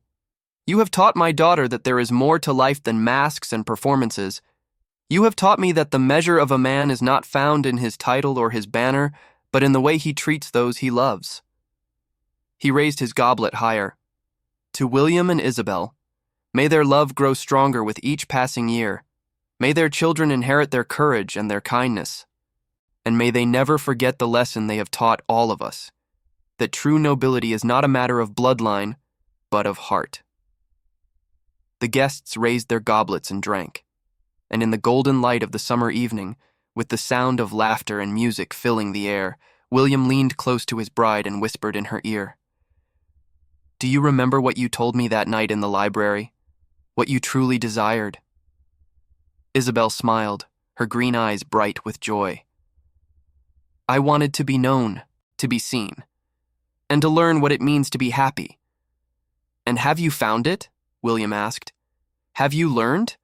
Speaker 1: You have taught my daughter that there is more to life than masks and performances. You have taught me that the measure of a man is not found in his title or his banner, but in the way he treats those he loves. He raised his goblet higher. To William and Isabel, may their love grow stronger with each passing year. May their children inherit their courage and their kindness. And may they never forget the lesson they have taught all of us, that true nobility is not a matter of bloodline, but of heart. The guests raised their goblets and drank, and in the golden light of the summer evening, with the sound of laughter and music filling the air, William leaned close to his bride and whispered in her ear, Do you remember what you told me that night in the library? What you truly desired? Isabel smiled, her green eyes bright with joy. I wanted to be known, to be seen, and to learn what it means to be happy. And have you found it? William asked. Have you learned?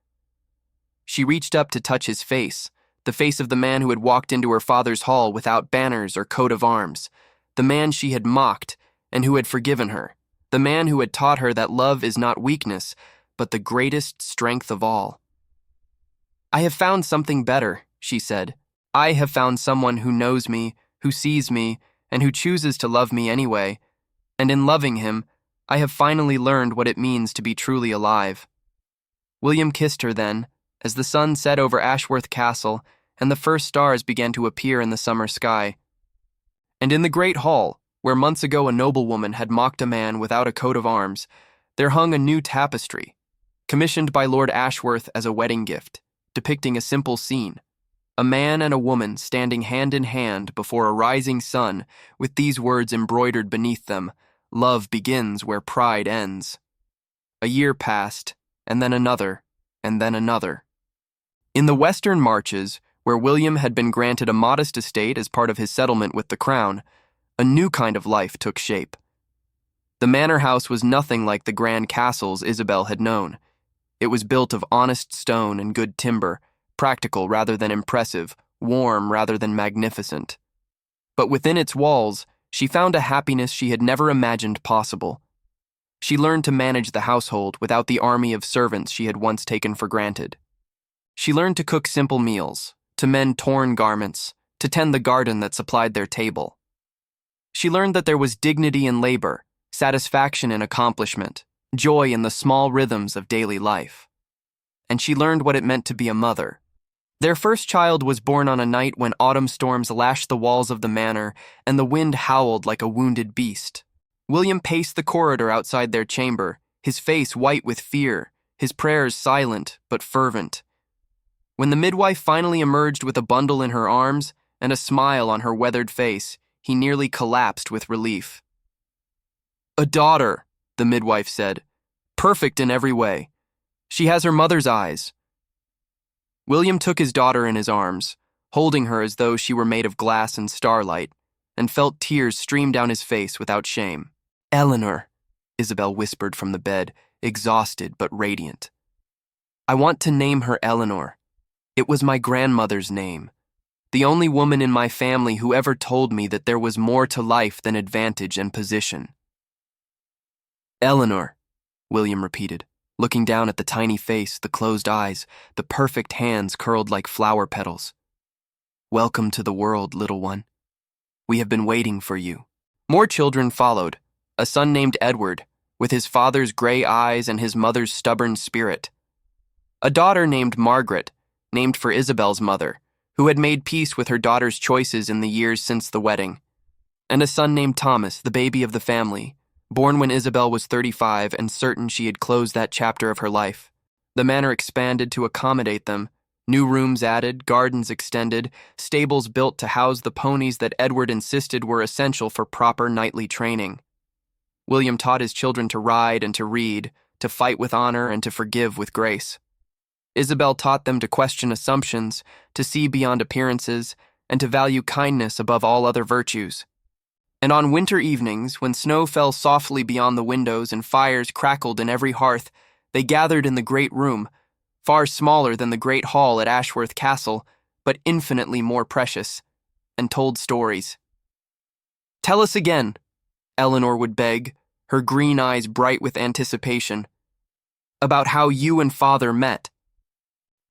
Speaker 1: She reached up to touch his face, the face of the man who had walked into her father's hall without banners or coat of arms, the man she had mocked and who had forgiven her, the man who had taught her that love is not weakness, but the greatest strength of all. I have found something better, she said. I have found someone who knows me, who sees me, and who chooses to love me anyway, and in loving him, I have finally learned what it means to be truly alive. William kissed her then, as the sun set over Ashworth Castle and the first stars began to appear in the summer sky. And in the great hall, where months ago a noblewoman had mocked a man without a coat of arms, there hung a new tapestry, commissioned by Lord Ashworth as a wedding gift, depicting a simple scene. A man and a woman standing hand in hand before a rising sun with these words embroidered beneath them, Love begins where pride ends. A year passed, and then another, and then another. In the western marches, where William had been granted a modest estate as part of his settlement with the crown, a new kind of life took shape. The manor house was nothing like the grand castles Isabel had known. It was built of honest stone and good timber, practical rather than impressive, warm rather than magnificent. But within its walls, she found a happiness she had never imagined possible. She learned to manage the household without the army of servants she had once taken for granted. She learned to cook simple meals, to mend torn garments, to tend the garden that supplied their table. She learned that there was dignity in labor, satisfaction in accomplishment, joy in the small rhythms of daily life. And she learned what it meant to be a mother. Their first child was born on a night when autumn storms lashed the walls of the manor and the wind howled like a wounded beast. William paced the corridor outside their chamber, his face white with fear, his prayers silent but fervent. When the midwife finally emerged with a bundle in her arms and a smile on her weathered face, he nearly collapsed with relief. A daughter, the midwife said, perfect in every way. She has her mother's eyes. William took his daughter in his arms, holding her as though she were made of glass and starlight, and felt tears stream down his face without shame. Eleanor, Isabel whispered from the bed, exhausted but radiant. I want to name her Eleanor. It was my grandmother's name, the only woman in my family who ever told me that there was more to life than advantage and position. Eleanor, William repeated, looking down at the tiny face, the closed eyes, the perfect hands curled like flower petals. Welcome to the world, little one. We have been waiting for you. More children followed, a son named Edward, with his father's gray eyes and his mother's stubborn spirit. A daughter named Margaret, named for Isabel's mother, who had made peace with her daughter's choices in the years since the wedding. And a son named Thomas, the baby of the family, born when Isabel was 35 and certain she had closed that chapter of her life. The manor expanded to accommodate them, new rooms added, gardens extended, stables built to house the ponies that Edward insisted were essential for proper knightly training. William taught his children to ride and to read, to fight with honor and to forgive with grace. Isabel taught them to question assumptions, to see beyond appearances, and to value kindness above all other virtues. And on winter evenings, when snow fell softly beyond the windows and fires crackled in every hearth, they gathered in the great room, far smaller than the great hall at Ashworth Castle, but infinitely more precious, and told stories. "Tell us again," Eleanor would beg, her green eyes bright with anticipation, "about how you and Father met."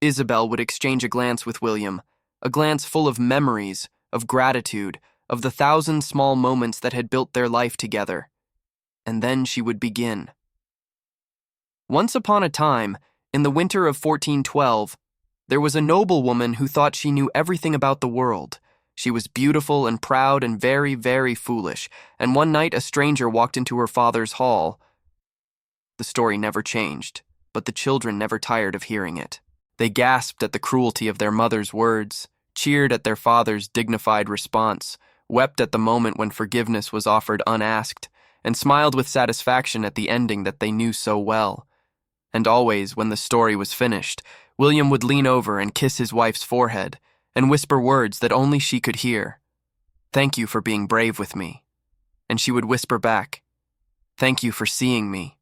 Speaker 1: Isabel would exchange a glance with William, a glance full of memories, of gratitude, of the 1,000 small moments that had built their life together. And then she would begin. Once upon a time, in the winter of 1412, there was a noblewoman who thought she knew everything about the world. She was beautiful and proud and very, very foolish, and one night a stranger walked into her father's hall. The story never changed, but the children never tired of hearing it. They gasped at the cruelty of their mother's words, cheered at their father's dignified response, wept at the moment when forgiveness was offered unasked, and smiled with satisfaction at the ending that they knew so well. And always, when the story was finished, William would lean over and kiss his wife's forehead and whisper words that only she could hear. "Thank you for being brave with me." And she would whisper back, "Thank you for seeing me."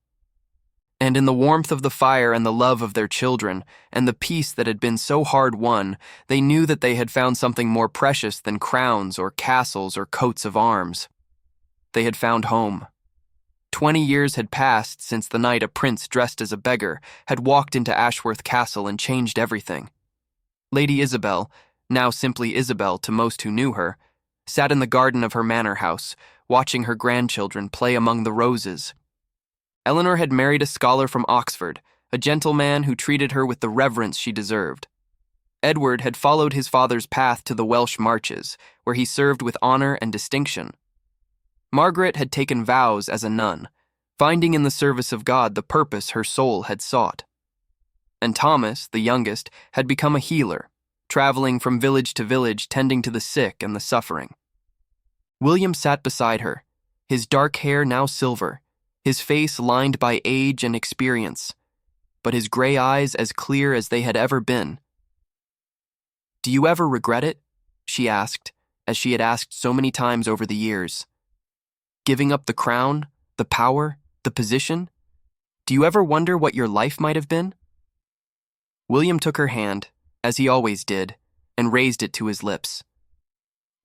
Speaker 1: And in the warmth of the fire and the love of their children, and the peace that had been so hard won, they knew that they had found something more precious than crowns or castles or coats of arms. They had found home. 20 years had passed since the night a prince dressed as a beggar had walked into Ashworth Castle and changed everything. Lady Isabel, now simply Isabel to most who knew her, sat in the garden of her manor house, watching her grandchildren play among the roses. Eleanor had married a scholar from Oxford, a gentleman who treated her with the reverence she deserved. Edward had followed his father's path to the Welsh marches, where he served with honor and distinction. Margaret had taken vows as a nun, finding in the service of God the purpose her soul had sought. And Thomas, the youngest, had become a healer, traveling from village to village tending to the sick and the suffering. William sat beside her, his dark hair now silver, his face lined by age and experience, but his gray eyes as clear as they had ever been. "Do you ever regret it?" she asked, as she had asked so many times over the years. "Giving up the crown, the power, the position? Do you ever wonder what your life might have been?" William took her hand, as he always did, and raised it to his lips.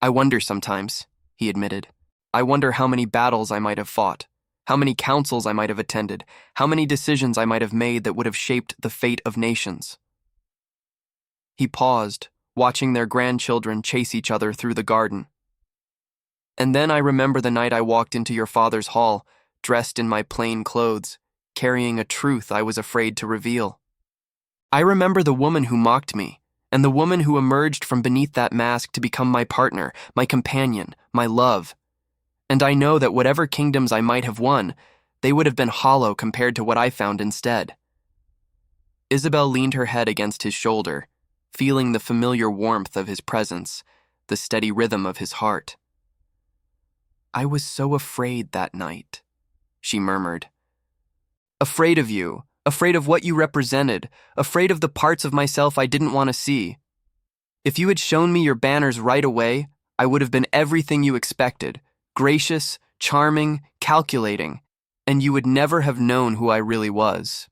Speaker 1: "I wonder sometimes," he admitted. "I wonder how many battles I might have fought, how many councils I might have attended, how many decisions I might have made that would have shaped the fate of nations." He paused, watching their grandchildren chase each other through the garden. "And then I remember the night I walked into your father's hall, dressed in my plain clothes, carrying a truth I was afraid to reveal. I remember the woman who mocked me, and the woman who emerged from beneath that mask to become my partner, my companion, my love. And I know that whatever kingdoms I might have won, they would have been hollow compared to what I found instead." Isabel leaned her head against his shoulder, feeling the familiar warmth of his presence, the steady rhythm of his heart. "I was so afraid that night," she murmured. "Afraid of you, afraid of what you represented, afraid of the parts of myself I didn't want to see. If you had shown me your banners right away, I would have been everything you expected, gracious, charming, calculating, and you would never have known who I really was."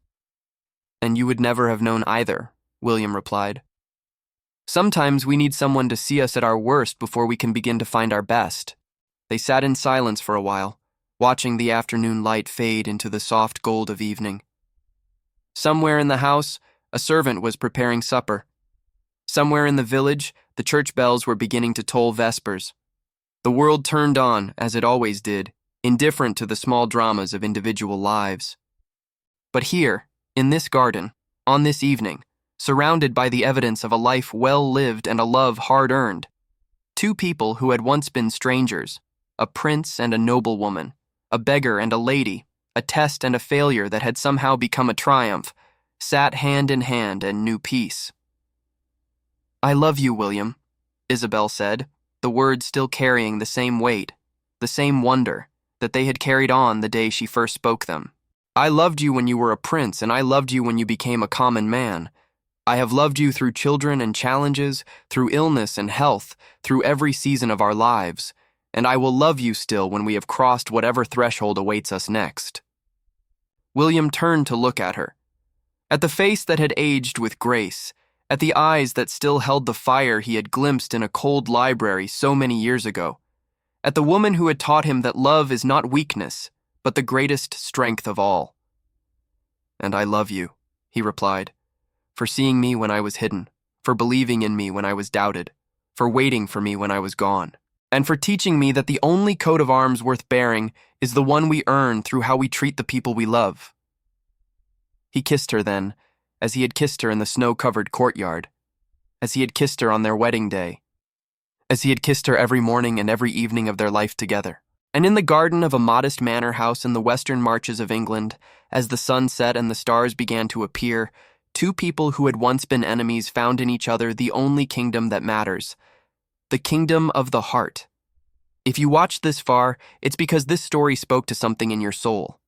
Speaker 1: "And you would never have known either," William replied. "Sometimes we need someone to see us at our worst before we can begin to find our best." They sat in silence for a while, watching the afternoon light fade into the soft gold of evening. Somewhere in the house, a servant was preparing supper. Somewhere in the village, the church bells were beginning to toll vespers. The world turned on, as it always did, indifferent to the small dramas of individual lives. But here, in this garden, on this evening, surrounded by the evidence of a life well lived and a love hard earned, two people who had once been strangers, a prince and a noblewoman, a beggar and a lady, a test and a failure that had somehow become a triumph, sat hand in hand and knew peace. "I love you, William," Isabel said, the words still carrying the same weight, the same wonder that they had carried on the day she first spoke them. "I loved you when you were a prince, and I loved you when you became a common man. I have loved you through children and challenges, through illness and health, through every season of our lives, and I will love you still when we have crossed whatever threshold awaits us next." William turned to look at her, at the face that had aged with grace, at the eyes that still held the fire he had glimpsed in a cold library so many years ago, at the woman who had taught him that love is not weakness, but the greatest strength of all. "And I love you," he replied, "for seeing me when I was hidden, for believing in me when I was doubted, for waiting for me when I was gone, and for teaching me that the only coat of arms worth bearing is the one we earn through how we treat the people we love." He kissed her then, as he had kissed her in the snow-covered courtyard, as he had kissed her on their wedding day, as he had kissed her every morning and every evening of their life together. And in the garden of a modest manor house in the western marches of England, as the sun set and the stars began to appear, two people who had once been enemies found in each other the only kingdom that matters, the kingdom of the heart. If you watched this far, it's because this story spoke to something in your soul.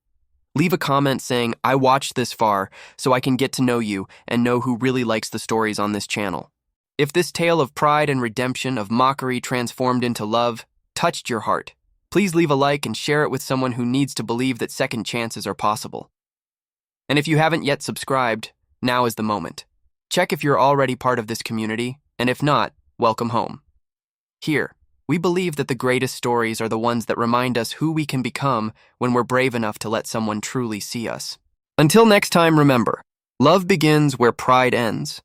Speaker 1: Leave a comment saying, "I watched this far, so I can get to know you and know who really likes the stories on this channel." If this tale of pride and redemption, of mockery transformed into love, touched your heart, please leave a like and share it with someone who needs to believe that second chances are possible. And if you haven't yet subscribed, now is the moment. Check if you're already part of this community, and if not, welcome home. Here, we believe that the greatest stories are the ones that remind us who we can become when we're brave enough to let someone truly see us. Until next time, remember, love begins where pride ends.